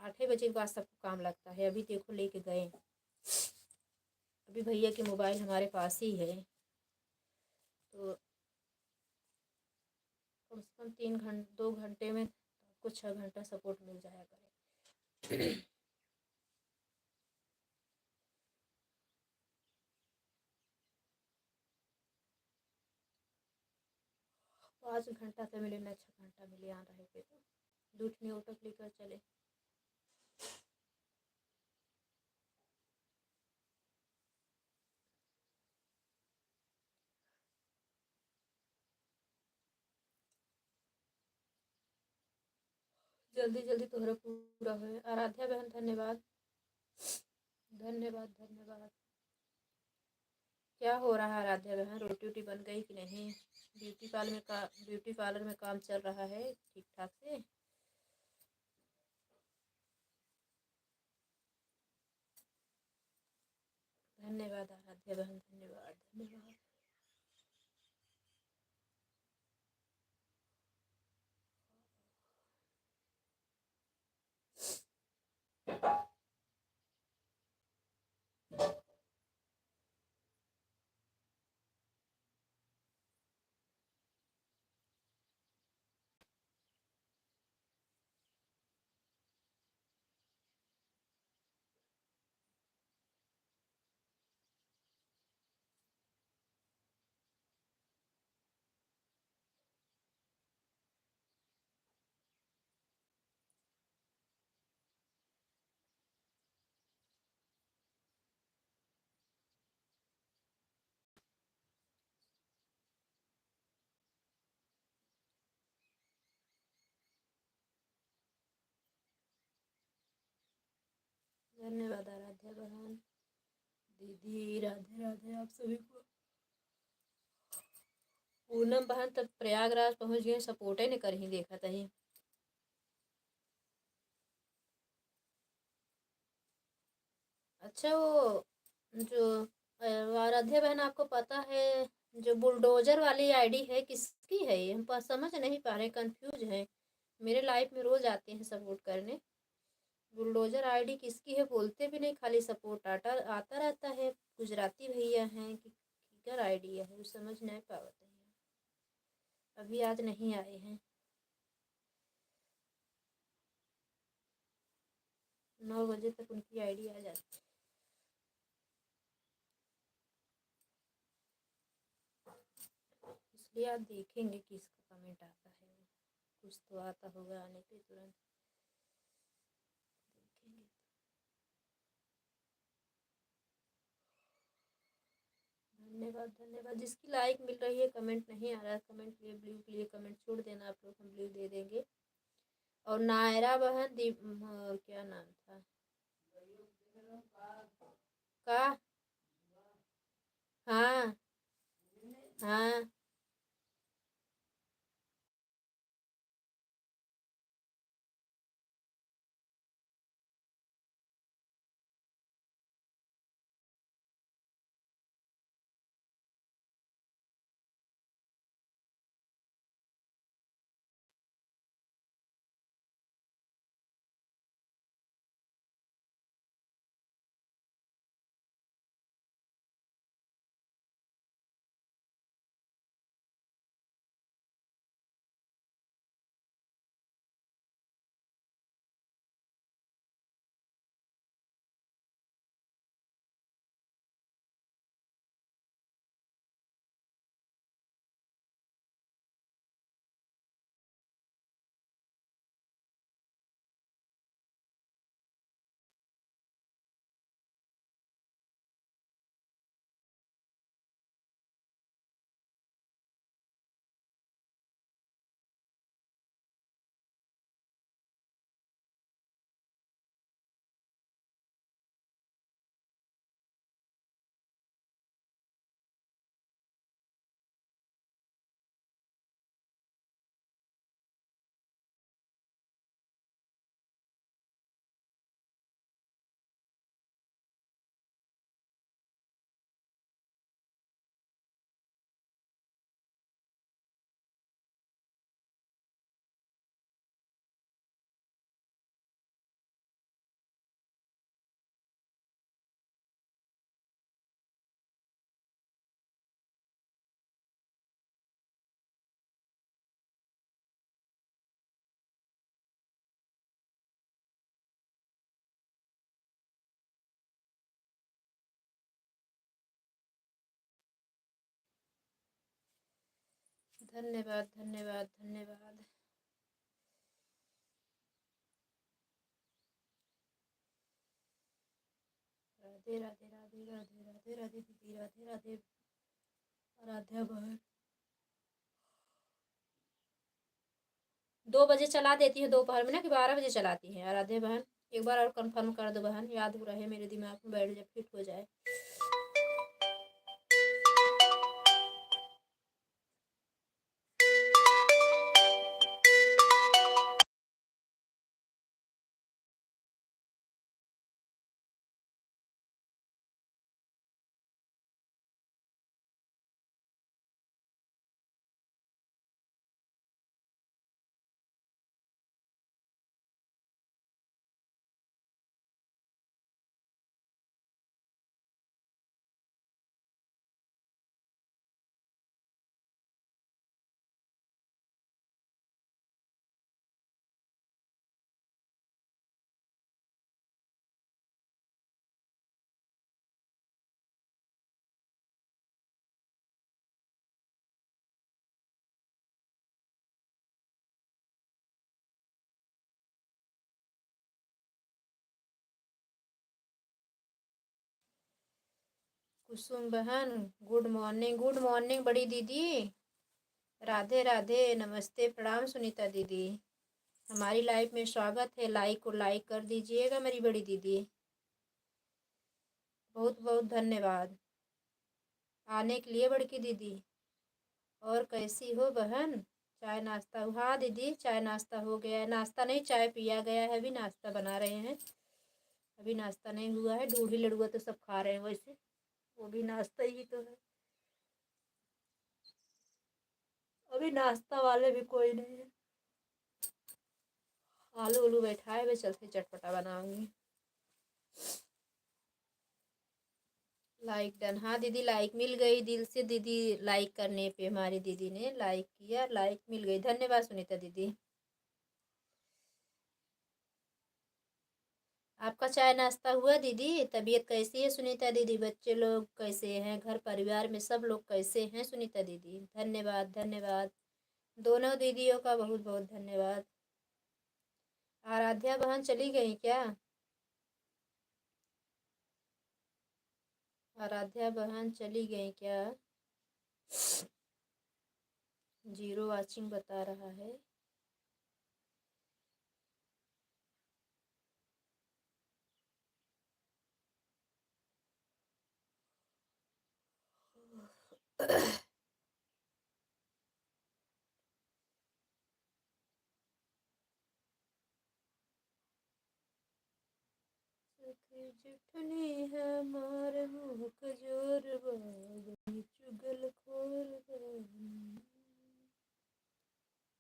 8 बजे के बाद सबको काम लगता है। अभी देखो लेके गए, अभी भैया की मोबाइल हमारे पास ही है, तो कम से कम 2 घंटे में आपको 6 घंटा सपोर्ट मिल जाया करे। 5 घंटा तो मिले ना 6 घंटा मिले, यहाँ रहे पे तो दूठनी ऑटो लेकर चले। जल्दी जल्दी तोहरा पूरा हो। आराध्या बहन धन्यवाद धन्यवाद धन्यवाद। क्या हो रहा है आराध्या बहन, रोटी वोटी बन गई कि नहीं? ब्यूटी पार्लर में काम चल रहा है ठीक ठाक से? धन्यवाद आराध्या बहन, धन्यवाद धन्यवाद। धन्यवाद आराध्या बहन, दीदी राधे राधे आप सभी को। पूनम बहन तब प्रयागराज पहुंच गए, सपोर्ट ही नहीं कर ही देखा तही। अच्छा वो जो आराध्या बहन आपको पता है, जो बुलडोजर वाली आईडी है किसकी है? ये हम समझ नहीं पा रहे, कंफ्यूज है। मेरे लाइफ में रोज आते हैं सपोर्ट करने। बुलडोजर आईडी किसकी है? बोलते भी नहीं, खाली सपोर्ट आता रहता है। गुजराती भैया हैं कि किधर आईडी है, वो समझ नहीं पाते हैं। अभी आज नहीं आए हैं, 9 बजे तक उनकी आईडी आ जाती है। इसलिए आप देखेंगे किसका कमेंट आता है, कुछ तो आता होगा आने पे तुरंत देखेंगे। धन्यवाद धन्यवाद। जिसकी लाइक मिल रही है, कमेंट नहीं आ रहा है, कमेंट के लिए ब्लू के लिए कमेंट छोड़ देना आप लोग, हम ब्लू दे देंगे। और नायरा बहन क्या नाम था का? हाँ हाँ। धन्यवाद धन्यवाद धन्यवाद। राधे राधे राधे राधे राधे राधे दीदी, राधे राधे आराध्या बहन। 2 बजे चला देती है दोपहर में ना, कि 12 बजे चलाती है आराध्या बहन? एक बार और कंफर्म कर दो बहन, याद हो रहे मेरे दिमाग में, बैठ जब फिट हो जाए। कुसुम बहन गुड मॉर्निंग, गुड मॉर्निंग बड़ी दीदी। राधे राधे, नमस्ते, प्रणाम सुनीता दीदी। हमारी लाइफ में स्वागत है, लाइक को लाइक कर दीजिएगा मेरी बड़ी दीदी। बहुत बहुत धन्यवाद आने के लिए बड़की दीदी। और कैसी हो बहन? चाय नाश्ता? हाँ दीदी, चाय नाश्ता हो गया है। नाश्ता नहीं, चाय पिया गया है, अभी नाश्ता बना रहे हैं। अभी नाश्ता नहीं हुआ है। दूल्ही लड़ुआ तो सब खा रहे हैं, वैसे वो भी नाश्ता ही तो है। अभी नाश्ता वाले भी कोई नहीं है। आलू उलू बैठाए हुए, चलते चटपटा बनाऊंगी। Like done. हाँ दीदी, लाइक मिल गई दिल से दीदी। लाइक करने पे हमारी दीदी ने लाइक किया, लाइक मिल गई। धन्यवाद सुनीता दीदी। आपका चाय नाश्ता हुआ दीदी? तबीयत कैसी है सुनीता दीदी? बच्चे लोग कैसे हैं? घर परिवार में सब लोग कैसे हैं सुनीता दीदी? धन्यवाद धन्यवाद, दोनों दीदियों का बहुत बहुत धन्यवाद। आराध्या बहन चली गई क्या? आराध्या बहन चली गई क्या? 0 वाचिंग बता रहा है। जिठनी है मार मुँह कजोर बागनी चुगल खोर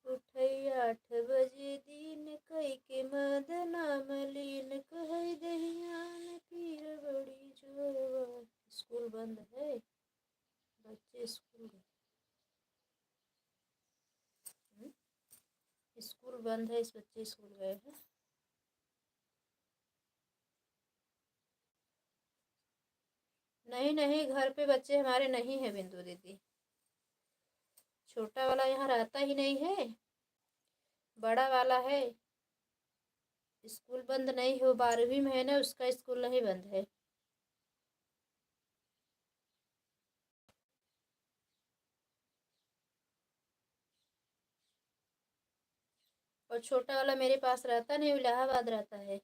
उठै 8 बजे दिन कई के मदना मलिन कह दहियान पीर बड़ी जोरवा। स्कूल बंद है, बच्चे स्कूल गए। स्कूल बंद है, इस बच्चे स्कूल गए हैं। नहीं नहीं, घर पे बच्चे हमारे नहीं है बिंदु दीदी। छोटा वाला यहाँ रहता ही नहीं है, बड़ा वाला है। स्कूल बंद नहीं हो, 12वीं में है ना, उसका स्कूल नहीं बंद है। और छोटा वाला मेरे पास रहता नहीं, इलाहाबाद रहता है।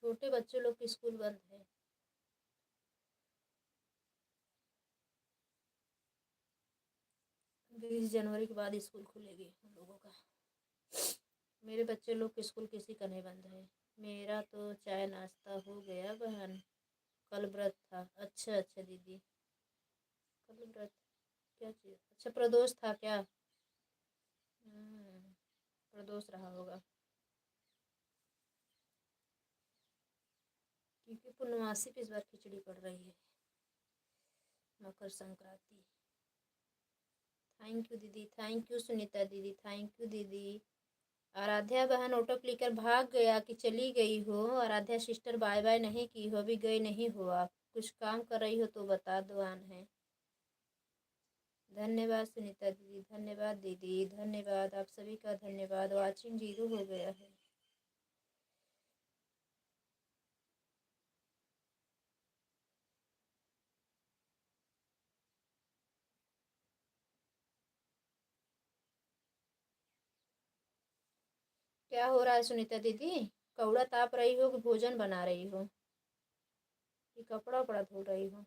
छोटे बच्चों लोग की स्कूल बंद है। 20 जनवरी के बाद स्कूल खुलेगी हम लोगों का। मेरे बच्चे लोग के स्कूल किसी का नहीं बंद है। मेरा तो चाय नाश्ता हो गया बहन। कल व्रत था। अच्छा अच्छा दीदी, कल व्रत क्या चीज़? अच्छा प्रदोष था क्या? प्रदोष रहा होगा, क्योंकि पूर्णमासी पे इस बार खिचड़ी पड़ रही है, मकर संक्रांति। थैंक यू दीदी, थैंक यू सुनीता दीदी, थैंक यू दीदी। आराध्या बहन ऑटो क्लिकर भाग गया कि चली गई हो? आराध्या सिस्टर बाय बाय नहीं की हो, अभी गई नहीं हो आप? कुछ काम कर रही हो तो बता दो। आन है। धन्यवाद सुनीता दीदी, धन्यवाद दीदी, धन्यवाद आप सभी का, धन्यवाद। वाचिंग 0 हो गया है। क्या हो रहा है सुनीता दीदी? कौड़ा ताप रही हो कि भोजन बना रही हो कि कपड़ा उपड़ा धो रही हो?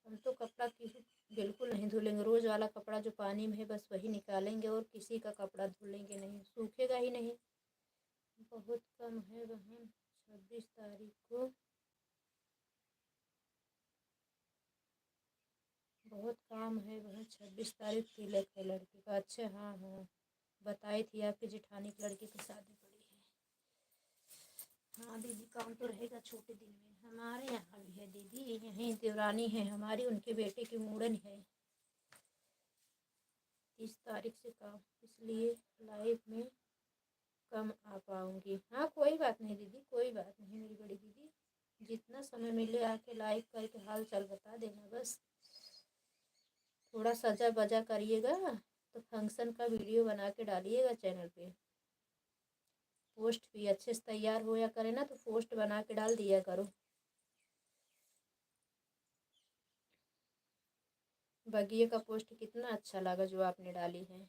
हम तो कपड़ा की बिल्कुल नहीं धुलेंगे। रोज़ वाला कपड़ा जो पानी में है बस वही निकालेंगे और किसी का कपड़ा धुलेंगे नहीं, सूखेगा ही नहीं। बहुत कम है बहन। 26 तारीख को बहुत काम है बहन। 26 तारीख तिलक है लड़की का। अच्छा हाँ हाँ, बताई थी आपकी जेठानी की लड़की की शादी पड़ी है। हाँ दीदी, काम तो रहेगा छोटे दिन में। हमारे यहाँ भी है दीदी, यहीं देवरानी है हमारी, उनके बेटे की मूड़न है 30 तारीख से काम, इसलिए लाइव में कम आ पाऊँगी। हाँ कोई बात नहीं दीदी, कोई बात नहीं मेरी बड़ी दीदी। जितना समय मिले आके लाइव करके हाल चाल बता देना बस। थोड़ा सजा बजा करिएगा तो फंक्शन का वीडियो बना के डालिएगा चैनल पे। पोस्ट भी अच्छे से तैयार होया करे ना तो पोस्ट बना के डाल दिया करो। बगिए का पोस्ट कितना अच्छा लगा जो आपने डाली है।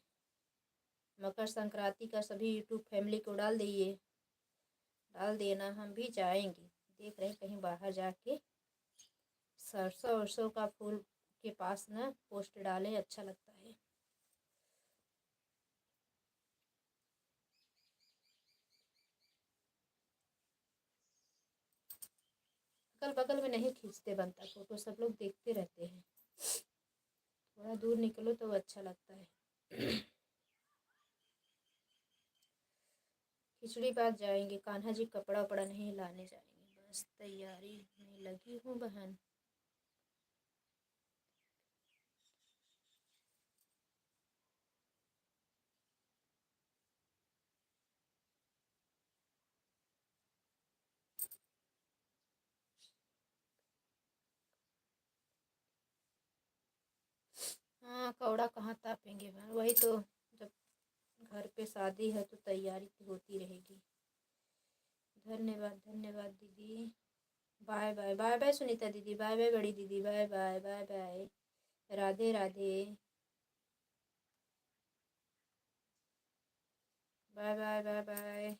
मकर संक्रांति का सभी यूट्यूब फैमिली को डाल दिए, डाल देना। हम भी जाएंगे, देख रहे हैं कहीं बाहर जाके सरसों वरसों का फूल के पास ना पोस्ट डालें, अच्छा लगता है। अगल बगल में नहीं खींचते बनता फोटो, सब लोग देखते रहते हैं। थोड़ा दूर निकलो तो अच्छा लगता है। खिचड़ी बात जाएंगे, कान्हा जी कपड़ा वपड़ा नहीं लाने जाएंगे, बस तैयारी में लगी हूँ बहन। हाँ कौड़ा कहाँ तापेंगे बहन, वही तो। जब घर पे शादी है तो तैयारी तो होती रहेगी। धन्यवाद धन्यवाद दीदी। Bye bye, bye bye Sunita दीदी, बाय बाय बड़ी दीदी, bye bye bye bye. Radhe Radhe, bye bye bye bye.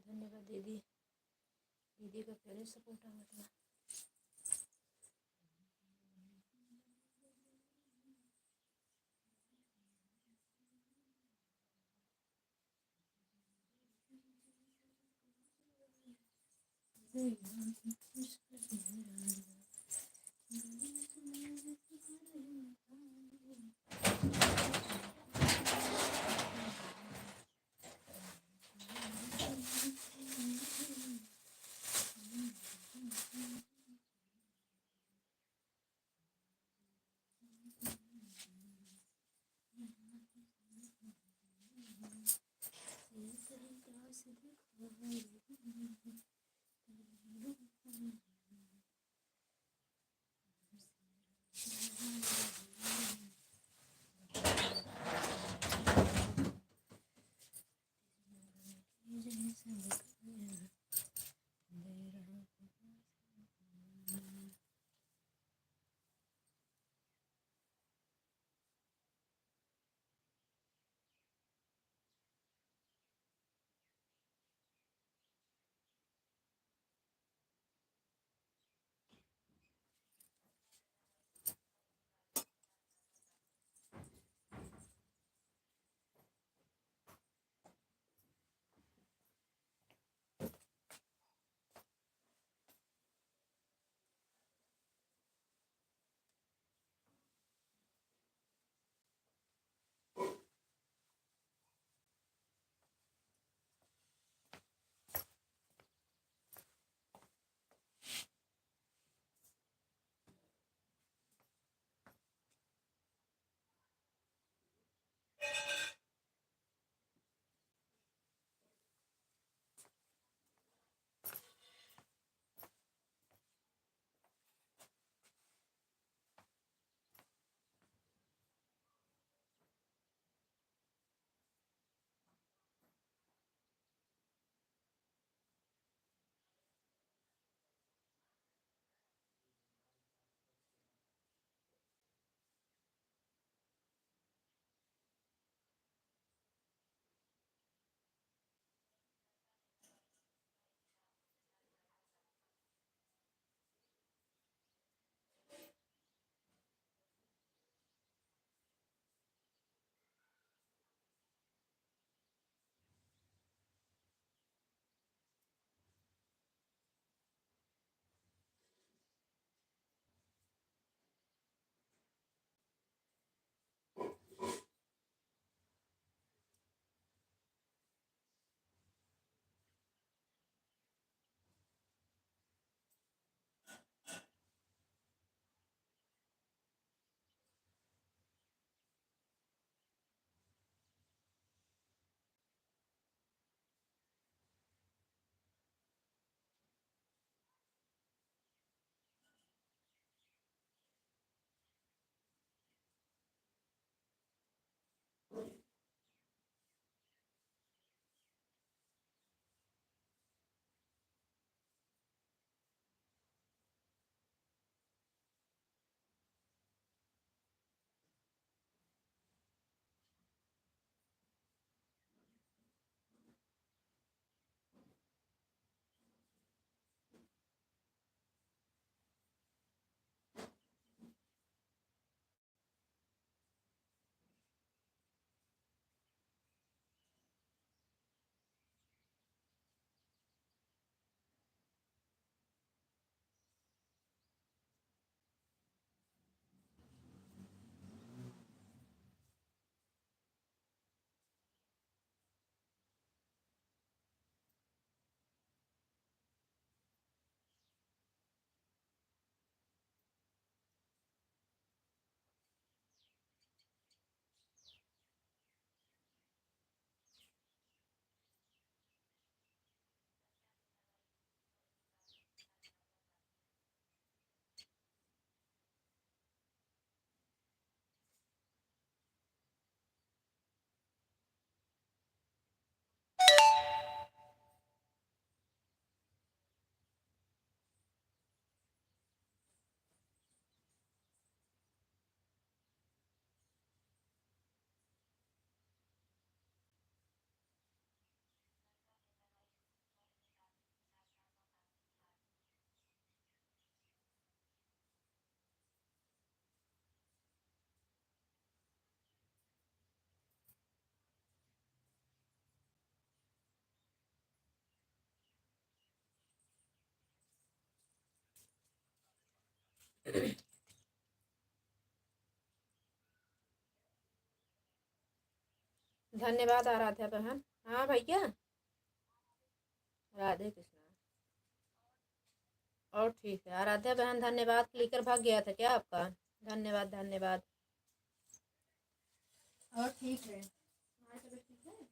धन्यवाद दीदी, दीदी का पहले सपोर्ट आवत बा। धन्यवाद आराध्या बहन। हाँ भैया, राधे कृष्णा। और ठीक है आराध्या बहन, धन्यवाद। क्लिकर भाग गया था क्या आपका? धन्यवाद धन्यवाद। और ठीक है, तुम्हारी तबीयत ठीक है?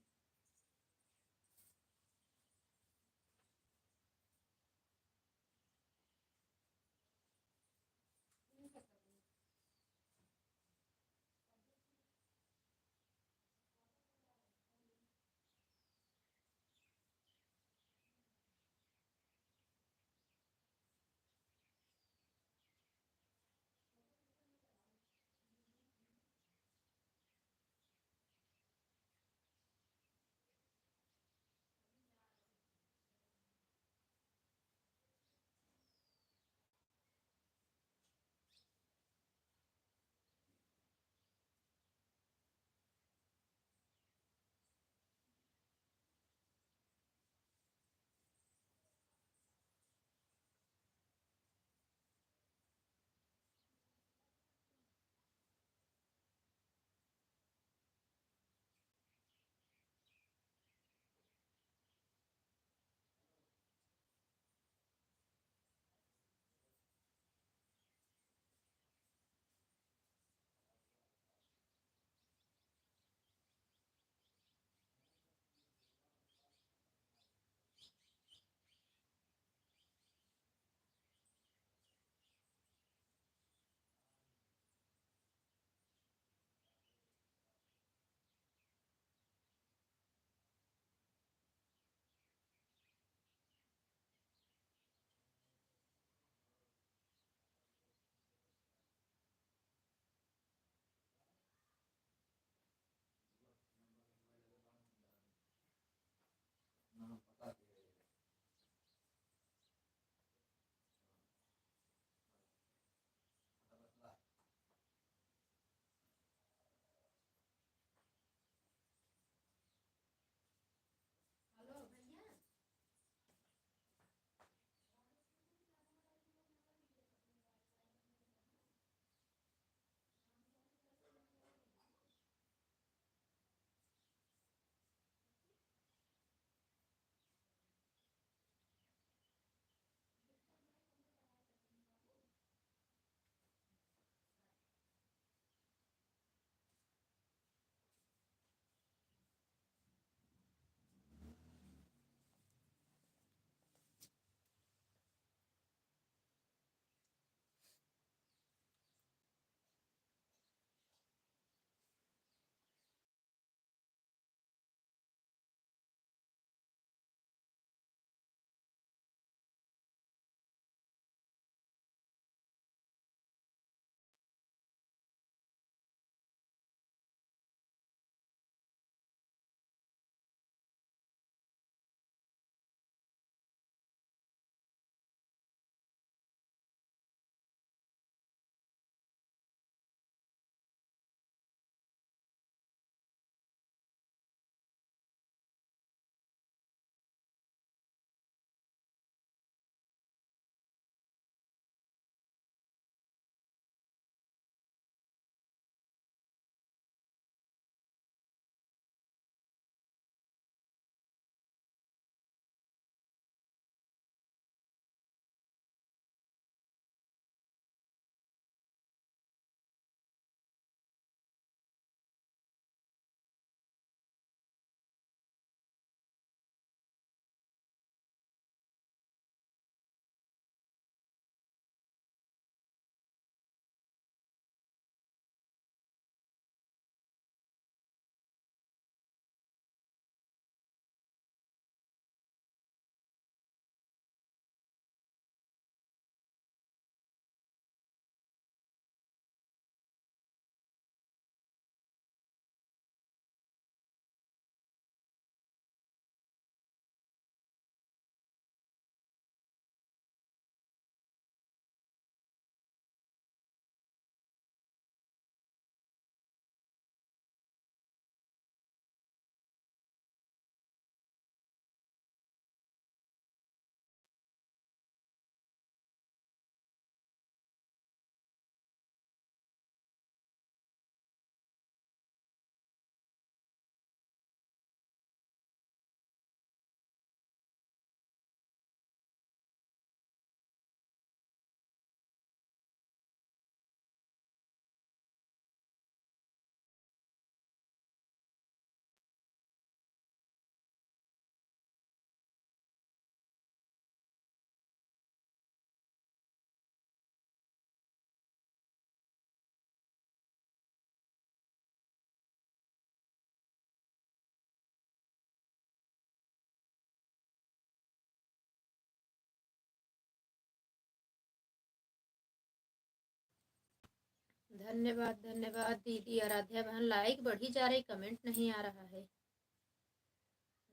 धन्यवाद धन्यवाद दीदी आराध्या बहन। लाइक बढ़ी जा रही, कमेंट नहीं आ रहा है।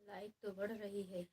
लाइक तो बढ़ रही है।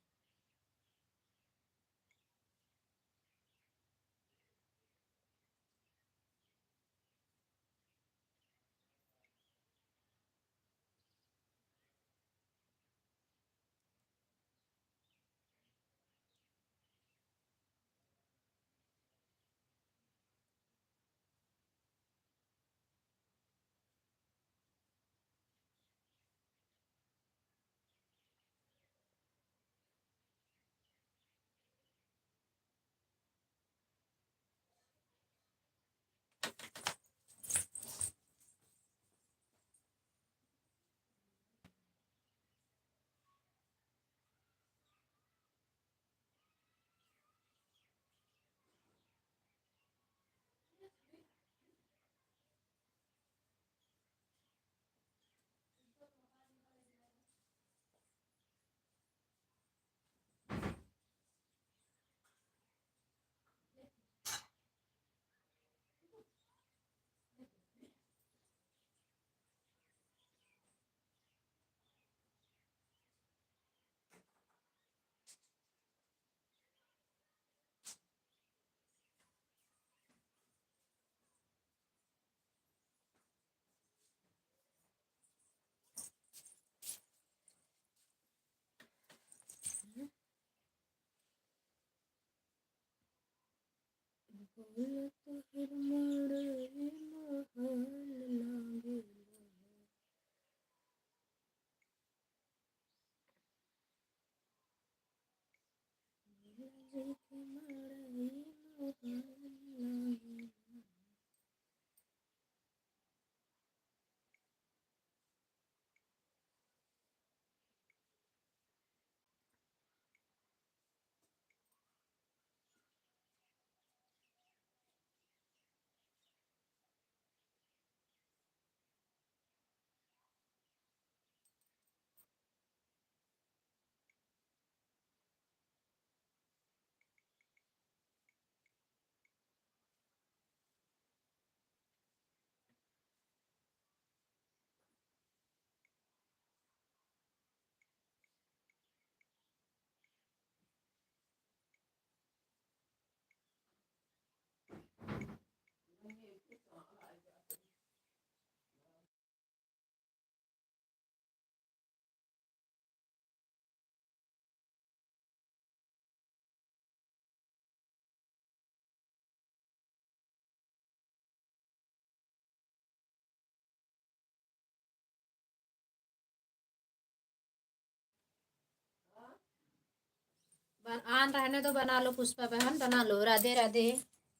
आन रहने दो, बना लो पुष्पा बहन, बना लो। राधे राधे।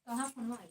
कहाँ फोन आई?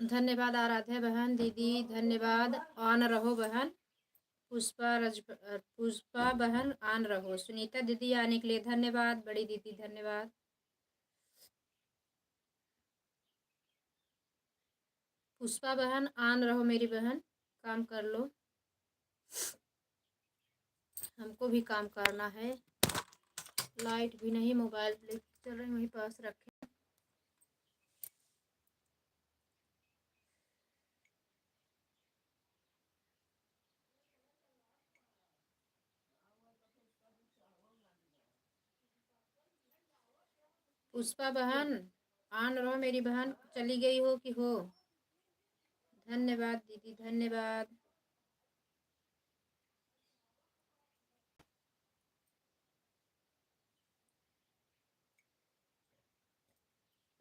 धन्यवाद आराध्या बहन दीदी, धन्यवाद। ऑन रहो बहन। पुष्पा बहन ऑन रहो। सुनीता दीदी आने के लिए धन्यवाद। बड़ी दीदी धन्यवाद। पुष्पा बहन ऑन रहो मेरी बहन, काम कर लो, हमको भी काम करना है। लाइट भी नहीं, मोबाइल चल रहे वहीं पास रखें। पुष्पा बहन ऑन रहो मेरी बहन, चली गई हो कि हो। धन्यवाद दीदी धन्यवाद।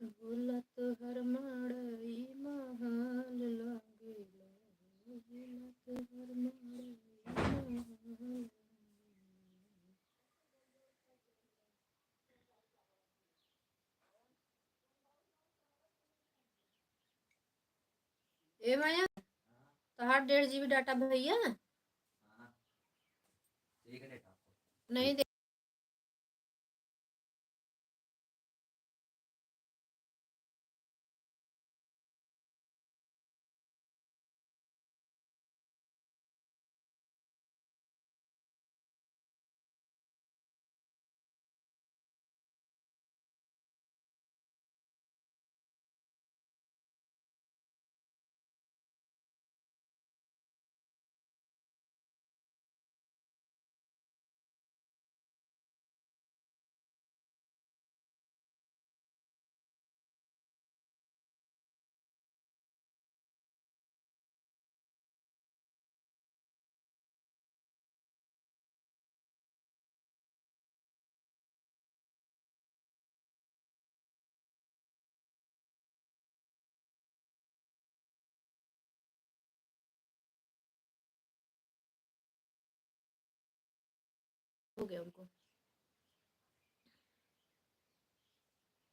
बोला तो हर माड़ई महल लागेला, बोला तो हर माड़ई महल। ए माया तो 1.5 GB डाटा भैया नहीं दे। हो गया उनको,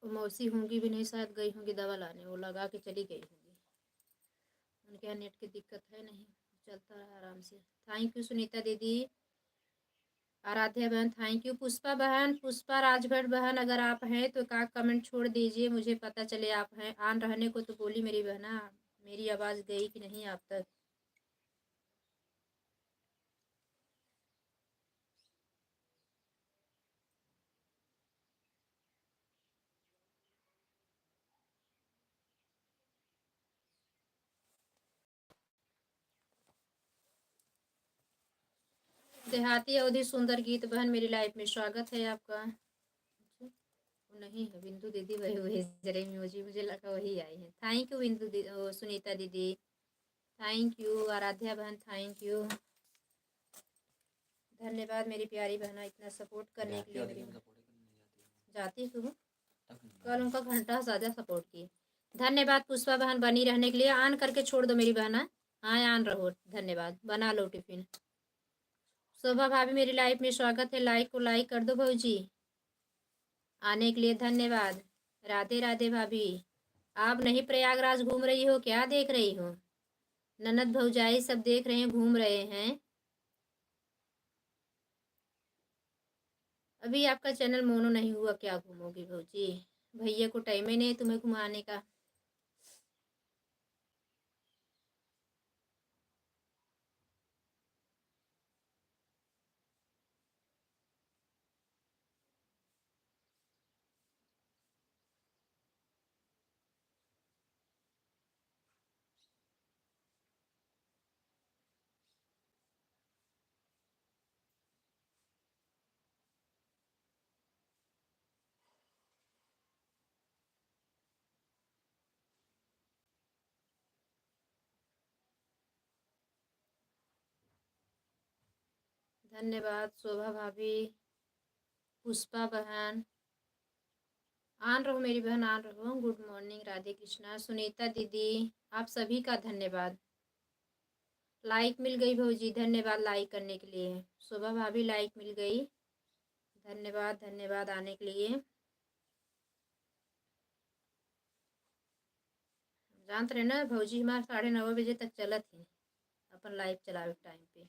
वो मौसी होंगी भी नहीं, शायद गई होंगी दवा लाने, वो लगा के चली गई होंगी। उनके यहाँ नेट की दिक्कत है नहीं, चलता है आराम से। थैंक यू सुनीता दीदी, आराध्या बहन थैंक यू। पुष्पा बहन, पुष्पा राजभर बहन अगर आप हैं तो का कमेंट छोड़ दीजिए, मुझे पता चले आप हैं। ऑन रहने को तो बोली मेरी बहना, मेरी आवाज़ गई कि नहीं आप तक। देहाती अवधि सुंदर गीत बहन मेरी लाइफ में, स्वागत है आपका। वो नहीं है बिंदु दीदी, वही जरे म्यूजिक मुझे लगा वही आई है। थैंक यू बिंदु दीदी, सुनीता दीदी थैंक यू। आराध्या बहन थैंक यू, धन्यवाद मेरी प्यारी बहना इतना सपोर्ट करने के लिए। मेरी जाती हूँ कल उनका घंटा साझा सपोर्ट किए। धन्यवाद पुष्पा बहन बनी रहने के लिए। ऑन करके छोड़ दो मेरी बहना, हाँ ऑन रहो। धन्यवाद, बना लो टिफिन। शोभा भाभी मेरी लाइफ में स्वागत है, लाइक को लाइक कर दो भाजी, आने के लिए धन्यवाद। राधे राधे भाभी, आप नहीं प्रयागराज घूम रही हो, क्या देख रही हो? ननद भौजाई सब देख रहे हैं, घूम रहे हैं। अभी आपका चैनल मोनो नहीं हुआ, क्या घूमोगी भौजी? भैया को टाइम ही नहीं तुम्हें घुमाने का। धन्यवाद शोभा भाभी, पुष्पा बहन आन रहो मेरी बहन, आन रहो। Good morning Radhe Krishna. सुनीता दीदी आप सभी का धन्यवाद। लाइक मिल गई भौजी, धन्यवाद लाइक करने के लिए। शोभा भाभी लाइक मिल गई, धन्यवाद धन्यवाद आने के लिए। जानत रहे ना भौजी हमार 9:30 बजे तक चलत ही अपन लाइव चलावे के टाइम पे।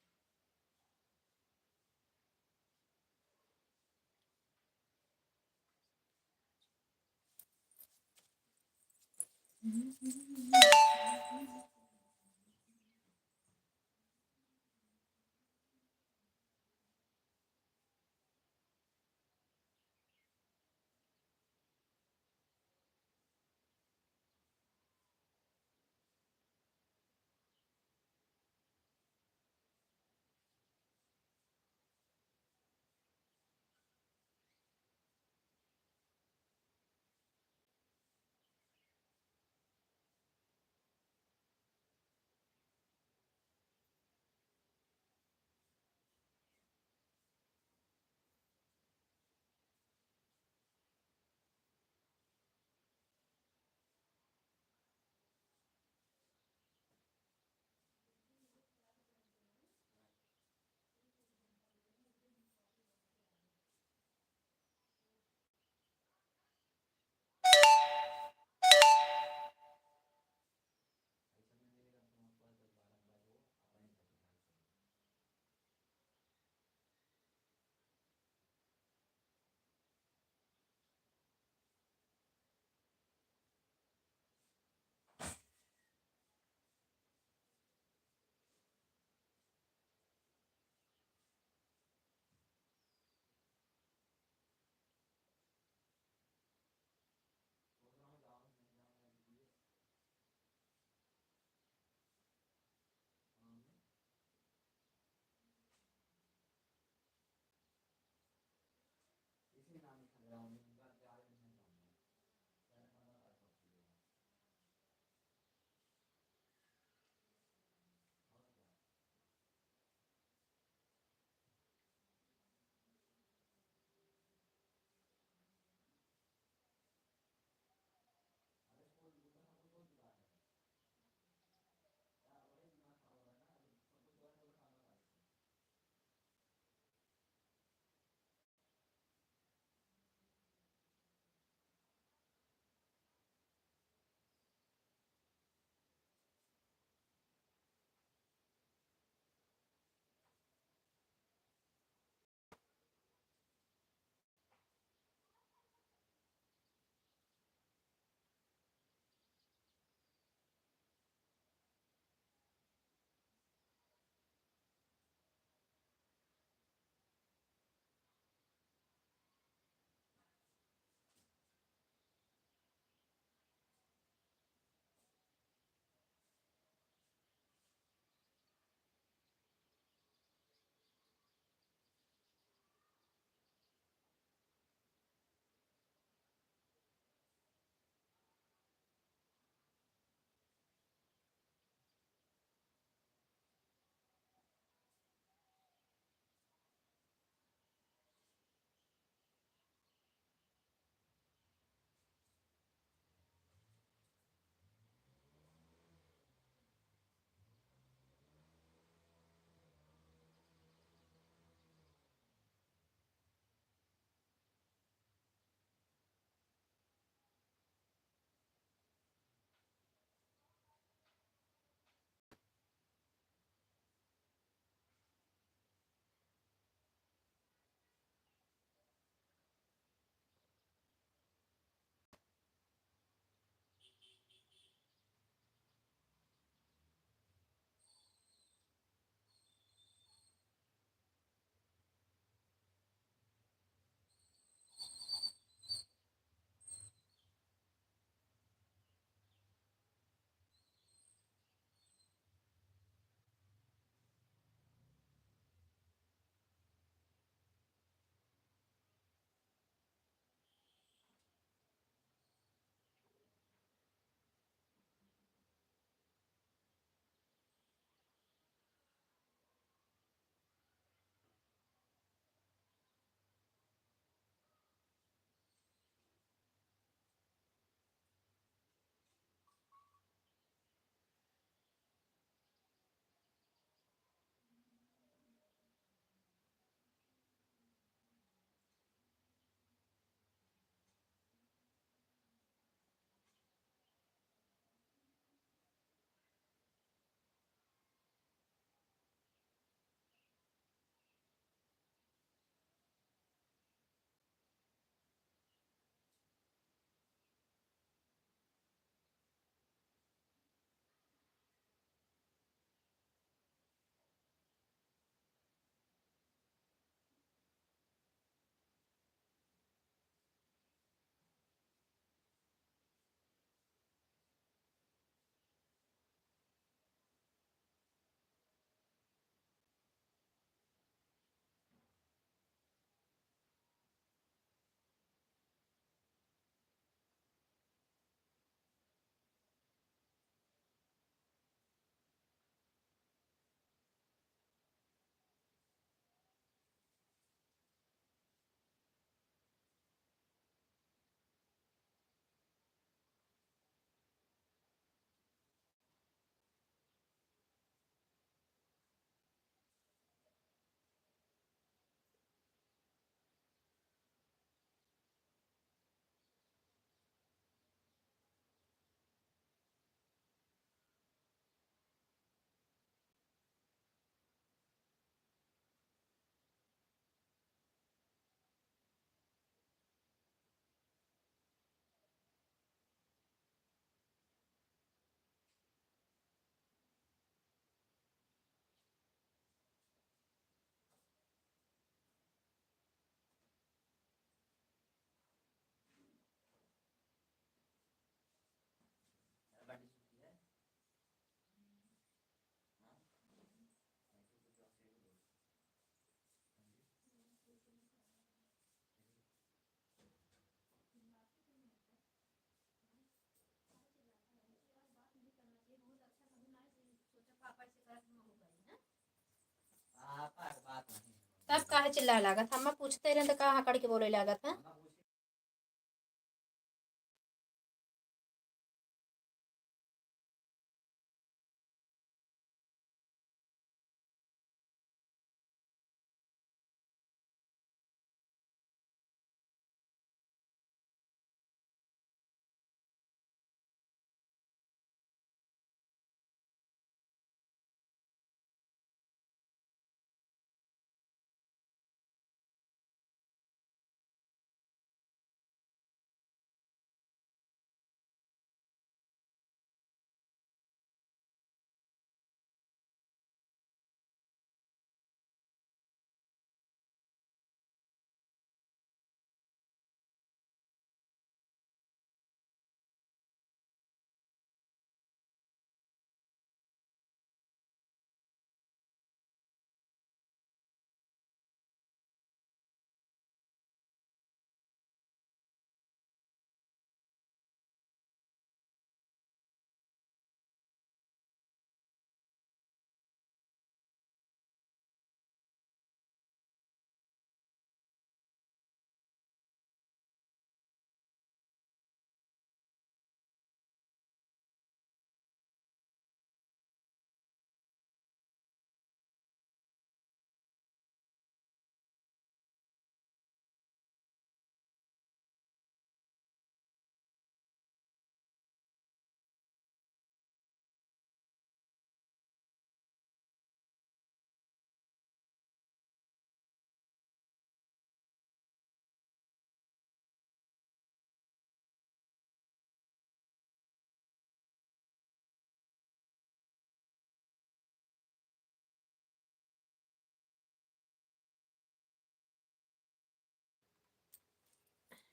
तब काहे चिल्लाए लागत? हम पूछते रहे तो कहाँ हकड़ के बोले लागत है?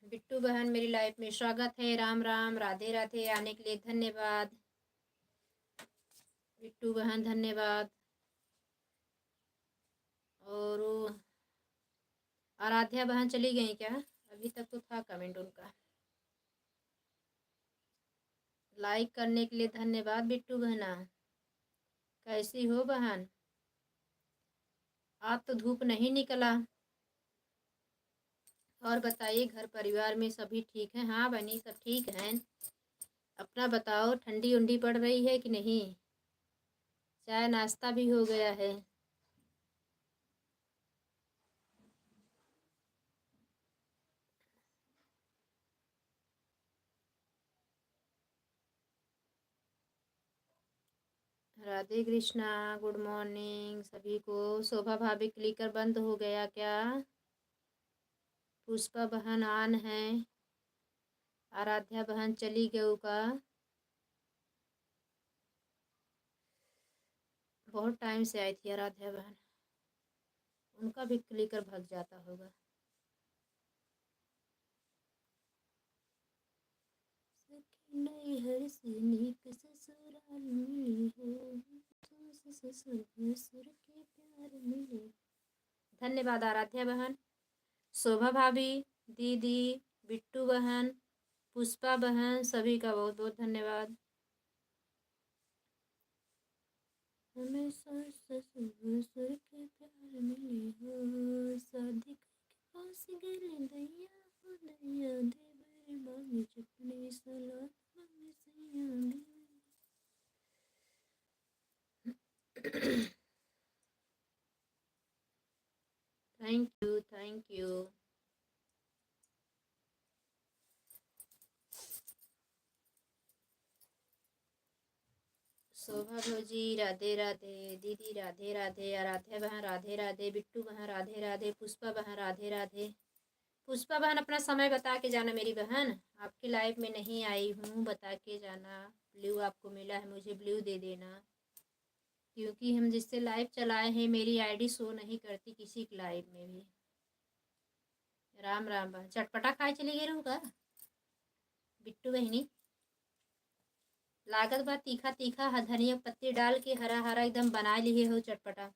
बिट्टू बहन मेरी लाइफ में स्वागत है। राम राम, राधे राधे। आने के लिए धन्यवाद बिट्टू बहन, धन्यवाद। और आराध्या बहन चली गई क्या? अभी तक तो था कमेंट उनका। लाइक करने के लिए धन्यवाद बिट्टू बहना। कैसी हो बहन? आज तो धूप नहीं निकला। और बताइए, घर परिवार में सभी ठीक हैं? हाँ बहनी, सब ठीक हैं। अपना बताओ, ठंडी उंडी पड़ रही है कि नहीं? चाय नाश्ता भी हो गया है? राधे कृष्णा, गुड मॉर्निंग सभी को। शोभा भाभी क्लिकर बंद हो गया क्या? पुष्पा बहन आन है। आराध्या बहन चली गई का? बहुत टाइम से आई थी आराध्या बहन, उनका भी क्लिकर भग जाता होगा। नहीं हर से नीक ससुराल मिली हो, ससुर ससुर के प्यार मिले। धन्यवाद आराध्या बहन, शोभा भाभी, दीदी, बिट्टू बहन, पुष्पा बहन, सभी का बहुत बहुत धन्यवाद। हमें ससुर ससुर के प्यार मिले हो, शादी करके पास गए दैया हो दैया, देवर मांगे चटनी सलाद मांगे सैया देवर। Thank you, thank you. Shobha भौजी राधे राधे, दीदी राधे राधे, आराध्या बहन राधे राधे, बिट्टू बहन राधे राधे, पुष्पा बहन राधे राधे। पुष्पा बहन अपना समय बता के जाना मेरी बहन, आपकी लाइफ में नहीं आई हूँ, बता के जाना। ब्लू आपको मिला है, मुझे ब्लू दे देना, क्योंकि हम जिससे लाइव चलाए हैं मेरी आईडी शो नहीं करती किसी की लाइव में भी। राम राम बहन, चटपटा खाए चली गई रहूँ का बिट्टू बहनी? लागत बा तीखा तीखा धनिया पत्ती डाल के हरा हरा एकदम बना लिए हो चटपटा।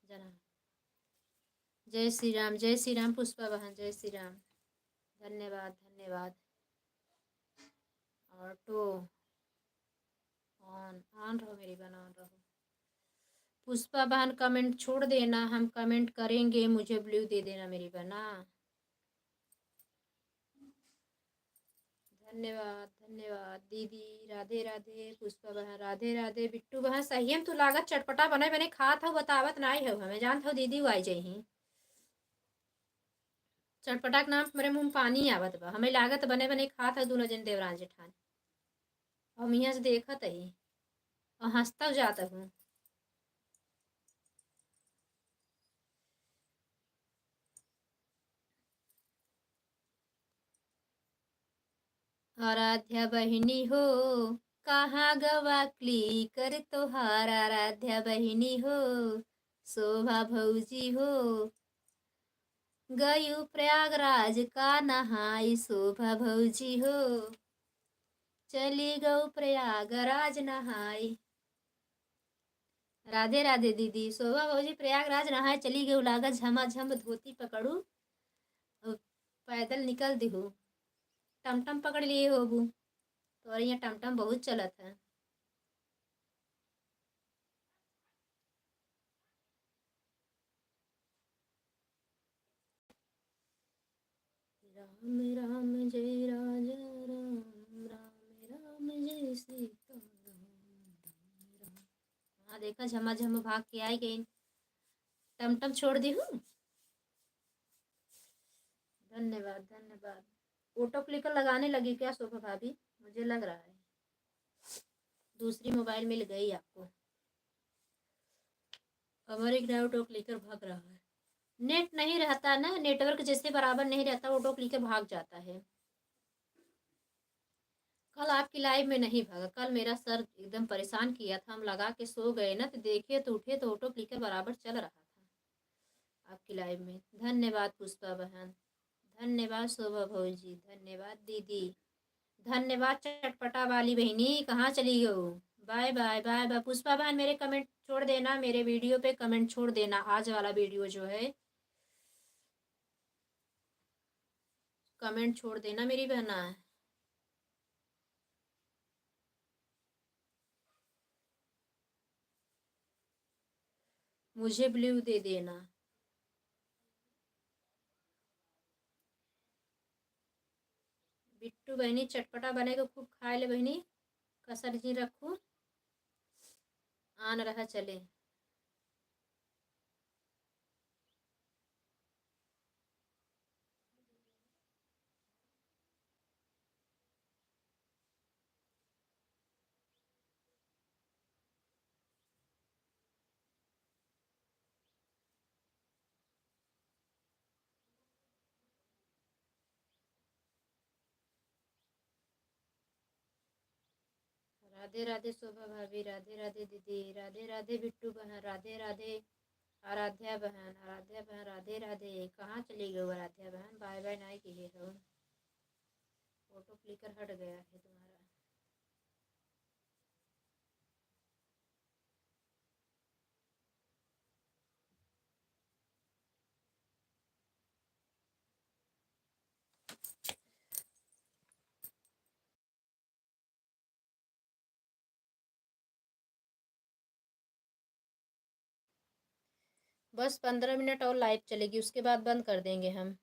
जना। जय श्री राम पुष्पा बहन, जय श्री राम। धन्यवाद धन्यवाद। ऑटो ऑन ऑन रहो मेरी बहन, ऑन रहो। पुष्पा बहन कमेंट छोड़ देना, हम कमेंट करेंगे, मुझे ब्लू दे देना मेरी बहना। धन्यवाद धन्यवाद दीदी। राधे राधे पुष्पा बहन, राधे राधे। बिट्टू बहन सही हम तू लागत चटपटा बने बने खात हो, बतावत नहीं हो हमें, जानत हो दीदी वो आई जही। चटपटा के नाम मेरे मुंह में पानी आवत बा, हमें लागत बने बने खात हो दोनों जन देवरान जेठान। और मियाँ से देखत ही और हंसता जाता हूँ। आराध्या बहिनी हो कहाँ गवा क्लिकर तोहार, आराध्या बहिनी हो शोभा भौजी हो गयु प्रयागराज का नहाई, शोभा भौजी हो चली गऊ प्रयागराज नहाई। राधे राधे दीदी। शोभा भौजी प्रयागराज नहाए चली गऊ, लागत झमाझम धोती पकड़ू पैदल निकल दिहू। टमटम पकड़ लिए हो बू, तो यहाँ टमटम बहुत चलत है। राम राम जय राजा राम, राम राम जय सीता राम। हाँ देखा झमाझम भाग के आई गई, टमटम छोड़ दी हूँ। धन्यवाद धन्यवाद। ऑटो क्लिकर लगाने लगी क्या शोभा भाभी? मुझे लग रहा है दूसरी मोबाइल मिल गई आपको। हमारे एक ऑटो क्लिकर भाग रहा है, नेट नहीं रहता ना, नेटवर्क जैसे बराबर नहीं रहता, ऑटो क्लिकर भाग जाता है। कल आपकी लाइव में नहीं भागा, कल मेरा सर एकदम परेशान किया था, हम लगा के सो गए ना, तो देखे तो उठे तो ऑटो क्लिकर बराबर चल रहा था आपकी लाइव में। धन्यवाद पुष्पा बहन, धन्यवाद शोभा भौजी, धन्यवाद दीदी, धन्यवाद चटपटा वाली बहनी, कहाँ चली गई? Bye bye bye bye. Pushpa बहन मेरे कमेंट छोड़ देना, मेरे वीडियो पे कमेंट छोड़ देना, आज वाला वीडियो जो है कमेंट छोड़ देना मेरी बहना। मुझे ब्लू दे देना। बिट्टू बहनी चटपटा बनेगा खूब खाए ले बहनी, कसर जी रखू आन रहा चले। राधे राधे शोभा भाभी, राधे राधे दीदी, राधे राधे बिट्टू बहन, राधे राधे आराध्या बहन, आराध्या बहन राधे राधे। कहाँ चली गई आराध्या बहन? बाय बाय नहीं किए हो, ऑटो क्लिकर हट गया है तुम्हारा। बस 15 मिनट और लाइव चलेगी, उसके बाद बंद कर देंगे हम।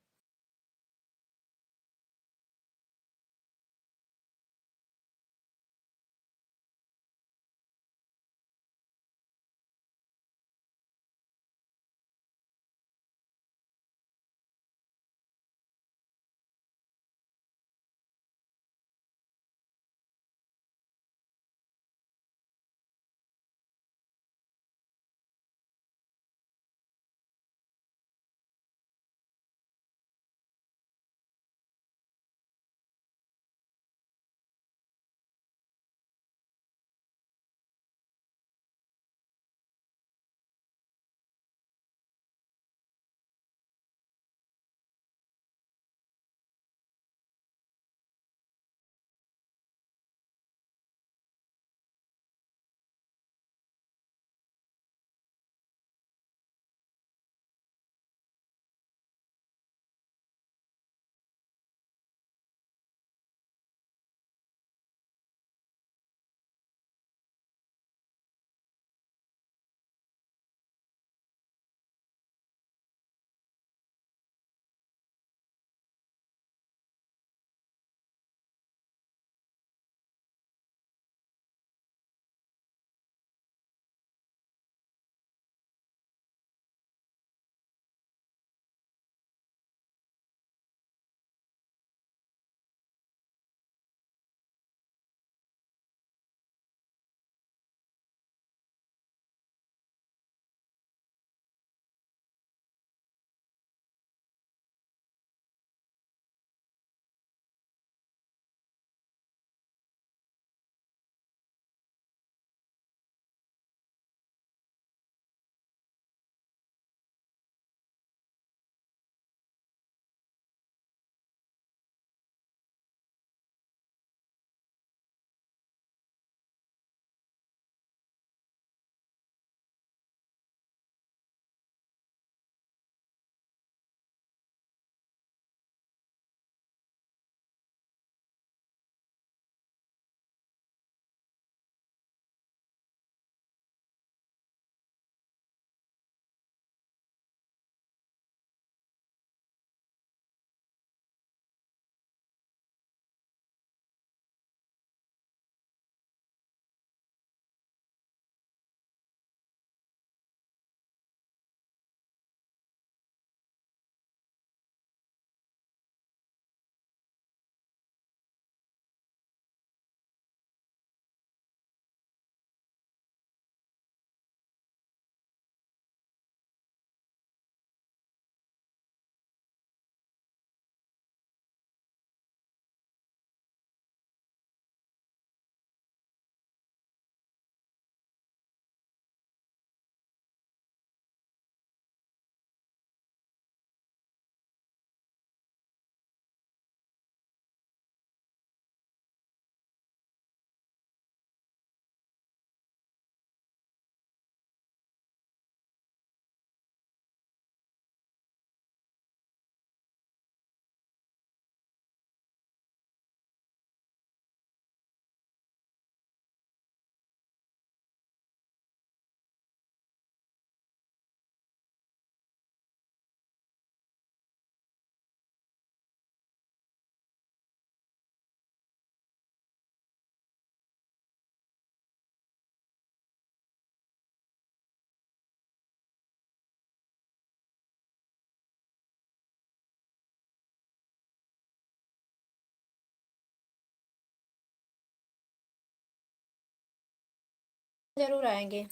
जरूर आएंगे,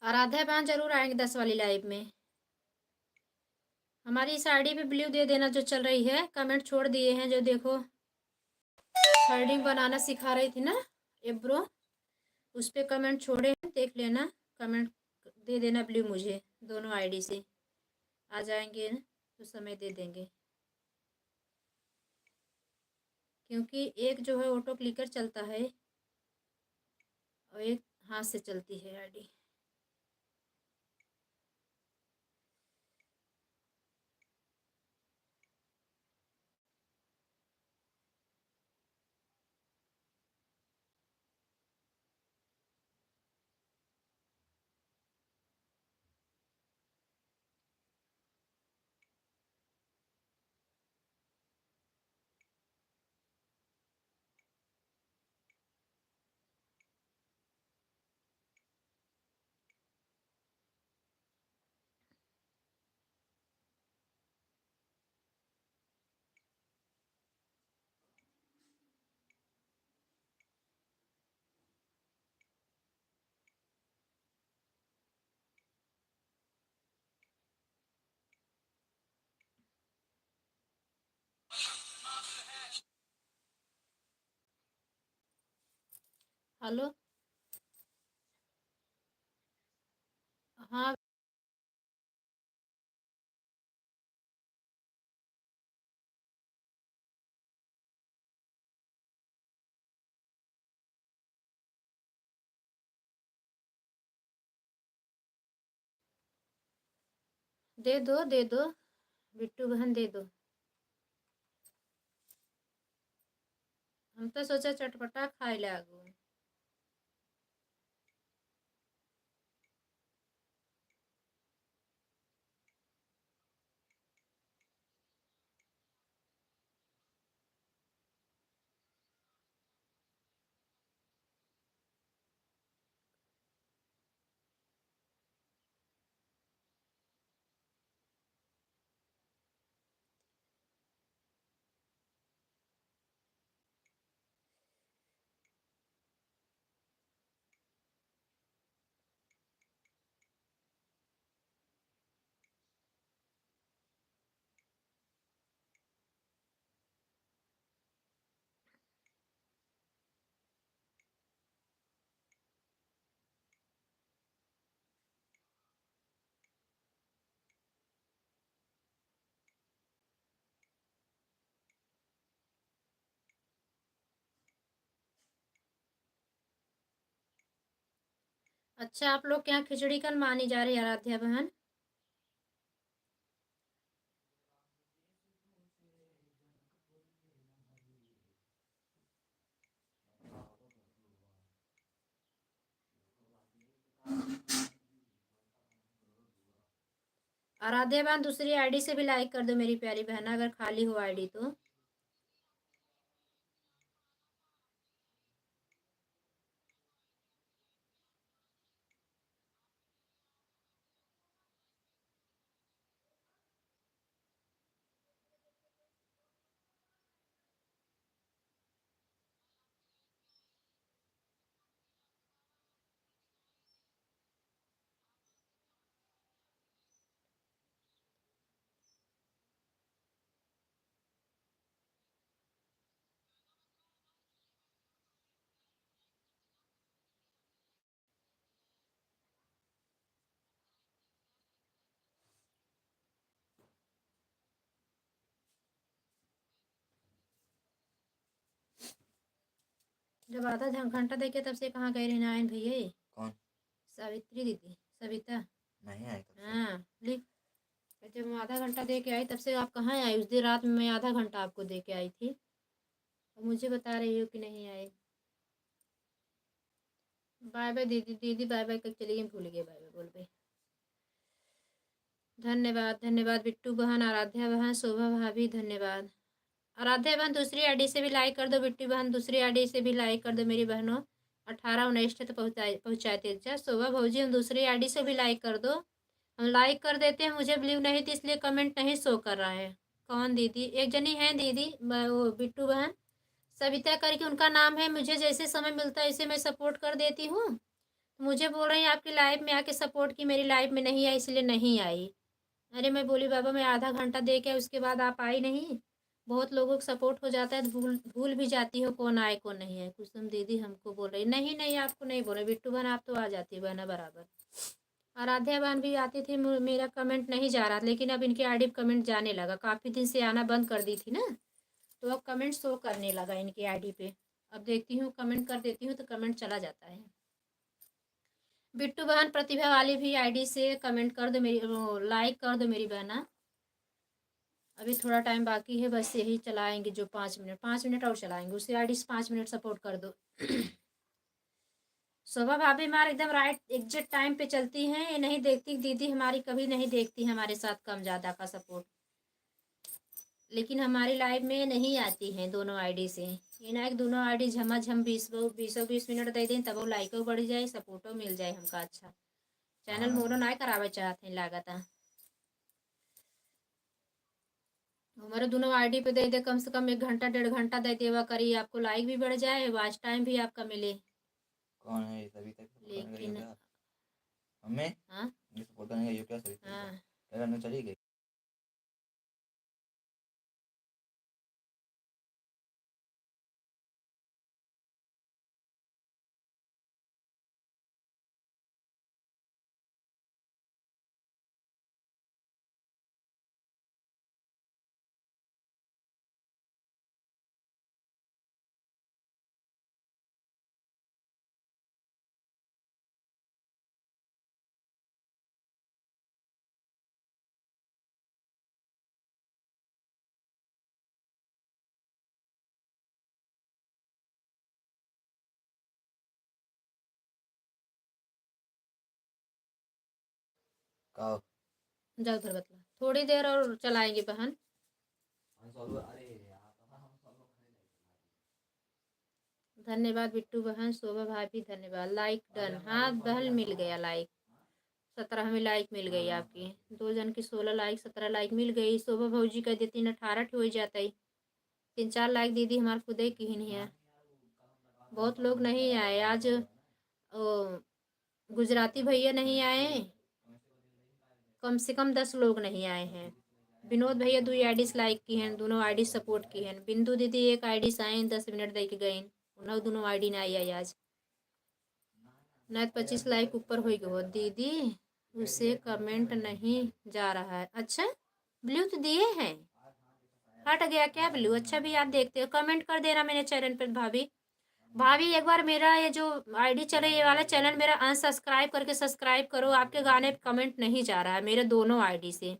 आराध्या बहन जरूर आएंगे 10 वाली लाइव में। हमारी इस आईडी पे ब्लू दे देना जो चल रही है, कमेंट छोड़ दिए हैं जो देखो थर्डिंग बनाना सिखा रही थी ना एब्रो, उस पर कमेंट छोड़े हैं, देख लेना, कमेंट दे देना ब्लू मुझे, दोनों आईडी से आ जाएंगे तो समय दे देंगे, क्योंकि एक जो है ऑटो क्लिकर चलता है और एक हाथ से चलती है आईडी। हेलो, हाँ दे दो, दे दो बिट्टू बहन, दे दो। हम तो सोचा चटपटा खाए लागू। अच्छा, आप लोग क्या खिचड़ी कल मानी जा रही है आराध्या बहन? आराध्या बहन दूसरी आईडी से भी लाइक कर दो मेरी प्यारी बहन, अगर खाली हो आईडी तो। जब आधा घंटा देखे तब से कहाँ गए रहे नारायण भैया? कौन? सावित्री दीदी, सविता। नहीं आए तब से। हाँ लिख, जब मैं आधा घंटा दे के आई तब से आप कहाँ आई? उस दिन रात में मैं आधा घंटा आपको दे के आई थी और मुझे बता रही हो कि नहीं आए। बाय बाय दीदी, दीदी बाय बाय कर चली गई, भूल गए बाय बाय बोल भाई। धन्यवाद, धन्यवाद बिट्टू बहन, आराध्या बहन, शोभा भाभी, धन्यवाद। आराध्या बहन दूसरी आईडी से भी लाइक कर दो, बिट्टू बहन दूसरी आईडी से भी लाइक कर दो मेरी बहनों। 18-19 तक पहुँचाए थे। अच्छा शोभा भौजी, हम दूसरी आईडी से भी लाइक कर दो। हम लाइक कर देते हैं, मुझे ब्लीव नहीं थी इसलिए कमेंट नहीं शो कर रहा है। कौन दीदी? एक जनी है दीदी वो बिट्टू बहन, सविता करके उनका नाम है। मुझे जैसे समय मिलता है ऐसे मैं सपोर्ट कर देती हूँ। मुझे बोल रही हैं आपकी लाइव में आके सपोर्ट की, मेरी लाइव में नहीं आई इसलिए नहीं आई। अरे मैं बोली बाबा मैं आधा घंटा दे के उसके बाद आप आई नहीं। बहुत लोगों को सपोर्ट हो जाता है तो भूल भूल भी जाती हो कौन आए कौन नहीं आए। कुसुम दीदी हमको बोल रही नहीं नहीं आपको नहीं बोल रही, बिट्टू बहन आप तो आ जाती है बहना बराबर। आराध्या बहन भी आती थी, मेरा कमेंट नहीं जा रहा था लेकिन अब इनके आईडी पे कमेंट जाने लगा। काफ़ी दिन से आना बंद कर दी थी ना, तो अब कमेंट शो करने लगा इनकी आईडी पे। अब देखती हूँ कमेंट कर देती हूँ तो कमेंट चला जाता है। बिट्टू बहन प्रतिभा वाली भी आईडी से कमेंट कर दो मेरी, लाइक कर दो मेरी बहना। अभी थोड़ा टाइम बाकी है, बस यही चलाएंगे जो 5 मिनट और चलाएंगे, उसी आईडी से 5 मिनट सपोर्ट कर दो। शोभा भाभी हमारे एकदम राइट एग्जैक्ट टाइम पे चलती हैं, ये नहीं देखती दीदी हमारी, कभी नहीं देखती हमारे साथ कम ज़्यादा का सपोर्ट। लेकिन हमारी लाइव में नहीं आती हैं दोनों आईडी से। इना एक दोनों आईडी झमाझम 20 मिनट दे दें तब वो लाइको बढ़ जाए सपोर्टो मिल जाए हमका। अच्छा चैनल मोनो ना करावे चाहते हैं लागत। हमारे दोनों आईडी पे दे दे कम से कम 1 घंटा 1.5 घंटा दे देवा करिए, आपको लाइक भी बढ़ जाए, वॉच टाइम भी आपका मिले। कौन है ये सविता को सपोर्ट करने गई हो लेकिन क्या? हमें हाँ ये सपोर्ट करने गई हो क्या सविता को? हाँ क्या करने चली गई? कहो जाओ उधर बतला, थोड़ी देर और चलाएंगे बहन। धन्यवाद बिट्टू बहन, शोभा भाभी धन्यवाद। लाइक डन, हाँ बहन मिल गया लाइक। 17 में लाइक मिल गई आपकी। 2 जन की 16 लाइक 17 लाइक मिल गई। शोभा भौजी कह देती 18 हो जाता है। 3-4 लाइक दीदी हमारे खुद की ही नहीं है। बहुत लोग नहीं आए आज। गुजराती भैया नहीं आए, कम से कम 10 लोग नहीं आए हैं। विनोद भैया 2 आईडी लाइक की हैं, दोनों आईडी सपोर्ट की हैं। बिंदु दीदी एक आईडी से आए 10 मिनट दे के गए, उन्होंने दोनों आईडी ना आई आज। नहीं 25 लाइक ऊपर हो गए हो दीदी, उसे कमेंट नहीं जा रहा है। अच्छा ब्लू तो दिए हैं, हट गया क्या ब्लू? अच्छा भी आप देखते हो कमेंट कर देना मेरे चैनल पर। भाभी भाभी एक बार मेरा ये जो आईडी चले ये वाला चैनल मेरा अनसब्सक्राइब करके सब्सक्राइब करो। आपके गाने पे कमेंट नहीं जा रहा है मेरे दोनों आईडी से,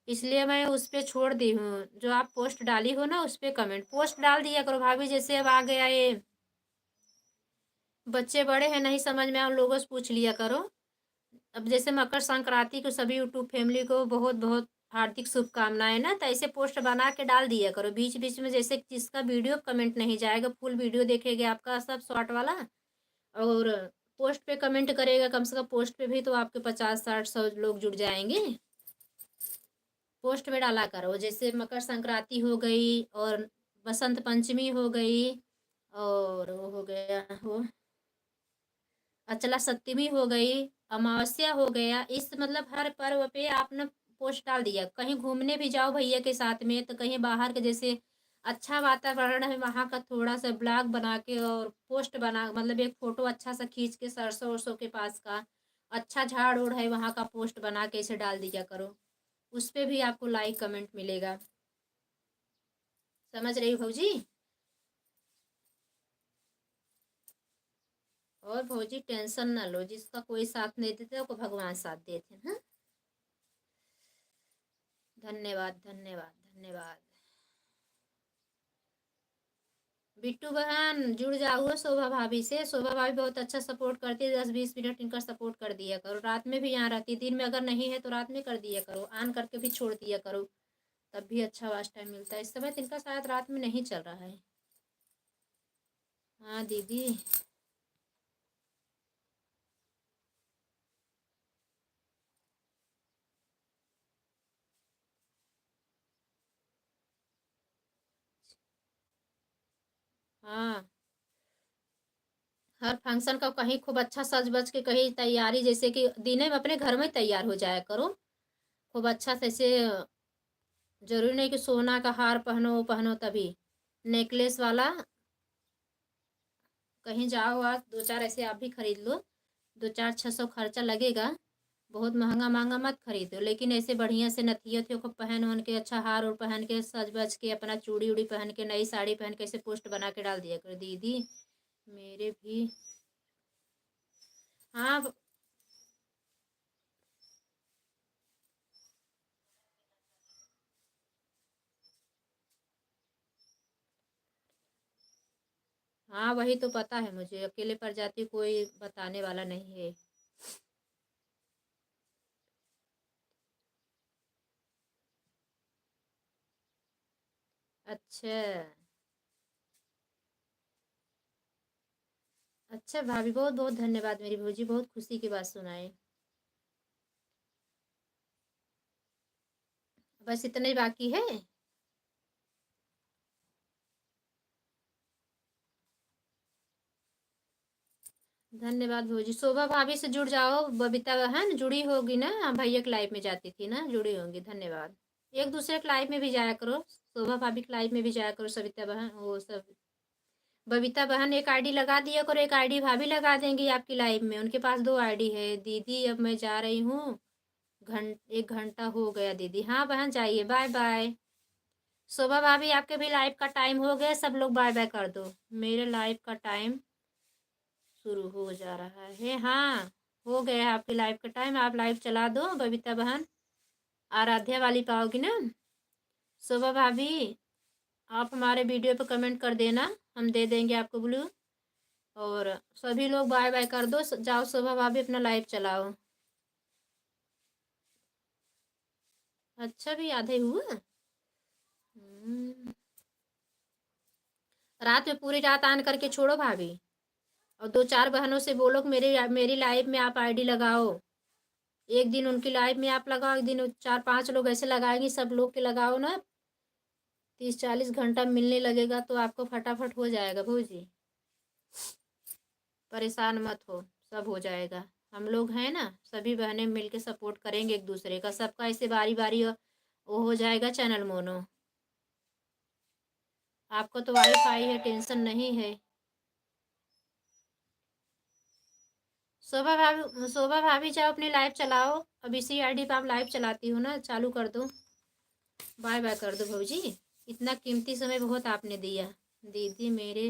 इसलिए मैं उस पर छोड़ दी हूँ। जो आप पोस्ट डाली हो ना उस पर कमेंट पोस्ट डाल दिया करो भाभी। जैसे अब आ गया ये बच्चे बड़े हैं नहीं समझ में उन लोगों से पूछ लिया करो। अब जैसे मकर संक्रांति को सभी यूट्यूब फैमिली को बहुत बहुत हार्दिक शुभकामनाएं ना, तो ऐसे पोस्ट बना के डाल दिया करो बीच बीच में। जैसे जिसका वीडियो कमेंट नहीं जाएगा फुल वीडियो देखेगा आपका सब शॉर्ट वाला, और पोस्ट पे कमेंट करेगा कम से कम पोस्ट पे भी तो आपके 50-60-100 लोग जुड़ जाएंगे। पोस्ट में डाला करो जैसे मकर संक्रांति हो गई और बसंत पंचमी हो गई और वो हो गया वो अचला सप्तमी हो गई, अमावस्या हो गया। इस मतलब हर पर्व पे आपने पोस्ट डाल दिया। कहीं घूमने भी जाओ भैया के साथ में तो कहीं बाहर के जैसे अच्छा वातावरण है वहाँ का थोड़ा सा ब्लॉग बना के और पोस्ट बना मतलब एक फोटो अच्छा सा खींच के सरसों वरसों के पास का अच्छा झाड़ ओढ़ है वहाँ का पोस्ट बना के इसे डाल दिया करो। उस पर भी आपको लाइक कमेंट मिलेगा। समझ रही हो भौजी? और भौजी टेंशन ना लो, जिसका कोई साथ नहीं देते उसको भगवान साथ देते हैं। हाँ? धन्यवाद धन्यवाद धन्यवाद। बिट्टू बहन जुड़ जाओ शोभा भाभी से। शोभा भाभी बहुत अच्छा सपोर्ट करती है, 10-20 मिनट इनका सपोर्ट कर दिया करो। रात में भी यहाँ रहती है, दिन में अगर नहीं है तो रात में कर दिया करो, ऑन करके भी छोड़ दिया करो, तब भी अच्छा वाच टाइम मिलता है। इस समय तो इनका शायद रात में नहीं चल रहा है। हाँ दीदी हाँ, हर फंक्शन का कहीं खूब अच्छा सज बज के कहीं तैयारी, जैसे कि दिने में अपने घर में तैयार हो जाया करो खूब अच्छा से। ऐसे जरूरी नहीं कि सोना का हार पहनो पहनो तभी, नेकलेस वाला कहीं जाओ आप, दो चार ऐसे आप भी खरीद लो। 2-4-600 खर्चा लगेगा, बहुत महंगा महंगा मत खरीदो, लेकिन ऐसे बढ़िया से नथिया को पहन वहन के, अच्छा हार और पहन के, सज बज के, अपना चूड़ी उड़ी पहन के, नई साड़ी पहन के ऐसे पोस्ट बना के डाल दिया करो दीदी मेरे भी। हाँ, हाँ वही तो पता है मुझे, अकेले पड़ जाती, कोई बताने वाला नहीं है। अच्छा। अच्छा भाभी, बहुत बहुत धन्यवाद, मेरी भौजी बहुत खुशी की बात सुनाए। बस इतना ही बाकी है। धन्यवाद भौजी, शोभा भाभी से जुड़ जाओ, बबीता बहन जुड़ी होगी ना, भैया की लाइफ में जाती थी ना, जुड़ी होंगी। धन्यवाद। एक दूसरे की लाइफ में भी जाया करो, शोभा भाभी की लाइफ में भी जाया करो, सविता बहन वो सब। बबीता बहन एक आईडी लगा दिया करो, एक आईडी भाभी लगा देंगी आपकी लाइफ में, उनके पास 2 आईडी है। दीदी अब मैं जा रही हूँ, 1 घंटा हो गया दीदी। हाँ बहन जाइए, बाय बाय। शोभा भाभी आपके भी लाइफ का टाइम हो गया, सब लोग बाय बाय कर दो, मेरे लाइफ का टाइम शुरू हो जा रहा है। हाँ, हो गया है आपकी लाइफ का टाइम, आप लाइव चला दो बबीता बहन। आराध्या वाली पाओगी ना। शोभा भाभी, आप हमारे वीडियो पे कमेंट कर देना, हम दे देंगे आपको ब्लू। और सभी लोग बाय बाय कर दो, जाओ शोभा भाभी अपना लाइव चलाओ। अच्छा भी आधे हुआ। हम्म, रात में पूरी रात ऑन करके छोड़ो भाभी, और 2-4 बहनों से बोलो कि मेरी मेरी लाइव में आप आईडी लगाओ। एक दिन उनकी लाइव में आप लगाओ, एक दिन 4-5 लोग ऐसे लगाएंगे, सब लोग के लगाओ ना, 30-40 घंटा मिलने लगेगा तो आपको फटाफट हो जाएगा भौजी। परेशान मत हो, सब हो जाएगा। हम लोग हैं ना, सभी बहनें मिलके सपोर्ट करेंगे एक दूसरे का, सबका ऐसे बारी बारी वो हो जाएगा चैनल मोनो। आपको तो वाईफाई है, टेंशन नहीं है। शोभा भाभी जाओ अपनी लाइव चलाओ, अब इसी आईडी पे आप लाइव चलाती हो ना, चालू कर दो। बाय बाय कर दो भौजी, इतना कीमती समय बहुत आपने दिया। दीदी मेरे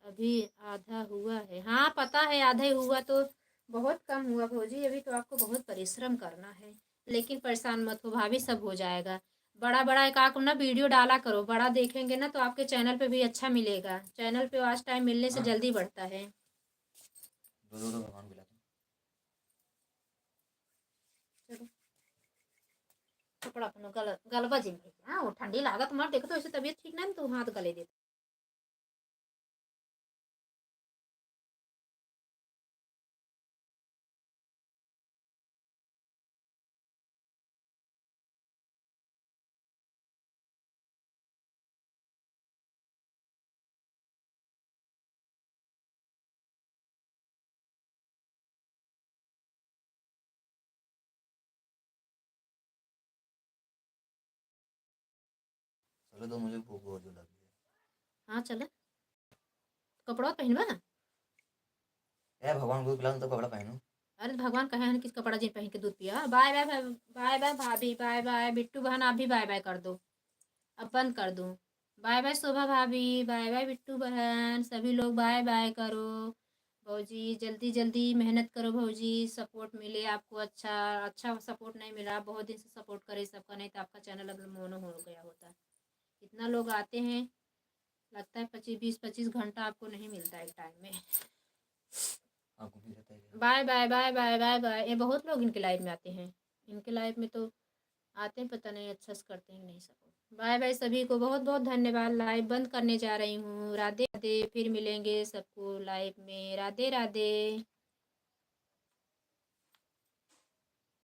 अभी आधा हुआ है। हाँ पता है, आधा ही हुआ तो बहुत कम हुआ भौजी, अभी तो आपको बहुत परिश्रम करना है। लेकिन परेशान मत हो भाभी, सब हो जाएगा। बड़ा बड़ा एक आक ना वीडियो डाला करो, बड़ा देखेंगे ना तो आपके चैनल पे भी अच्छा मिलेगा, चैनल पे वॉच टाइम मिलने से हाँ जल्दी बढ़ता है। दो दो दो भगवान बुलाते हैं। चलो, कपड़ा अपना गलबा जी में, हाँ वो ठंडी लागत मत देखो तो ऐसे तबीयत ठीक ना तो हाथ गले दे। चलो तो मुझे भूख बहुत जोर लगी हाँ चलो, कपड़ा पहनवा। है। भगवान को बुलाऊं तो कपड़ा पहनूं। अरे भगवान कहे हैं किस कपड़ा जीन पहन के दूध पिया। बाय बाय बाय बाय भाभी, बाय बाय बिट्टू बहन, आप भी बाय बाय कर दो, अब बंद कर दूं। बाय बाय शोभा भाभी, बाय बाय बिट्टू बहन, सभी लोग बाय बाय करो। भौजी जल्दी जल्दी मेहनत करो भौजी, सपोर्ट मिले आपको। अच्छा अच्छा सपोर्ट नहीं मिला, बहुत दिन से सपोर्ट करे सबका, नहीं तो आपका चैनल अब मोनो हो गया होता। इतना लोग आते हैं, लगता है 25-20-25 घंटा आपको नहीं मिलता एक टाइम में। आपको भी रहता है क्या? Bye bye bye bye bye bye. ये बहुत लोग इनके लाइफ में आते हैं, इनके लाइफ में तो आते हैं, पता नहीं अच्छा से करते हैं नहीं सपोर्ट। बाय बाय सभी को, बहुत बहुत धन्यवाद। लाइव बंद करने जा रही हूँ, राधे राधे, फिर मिलेंगे सबको लाइव में, राधे राधे।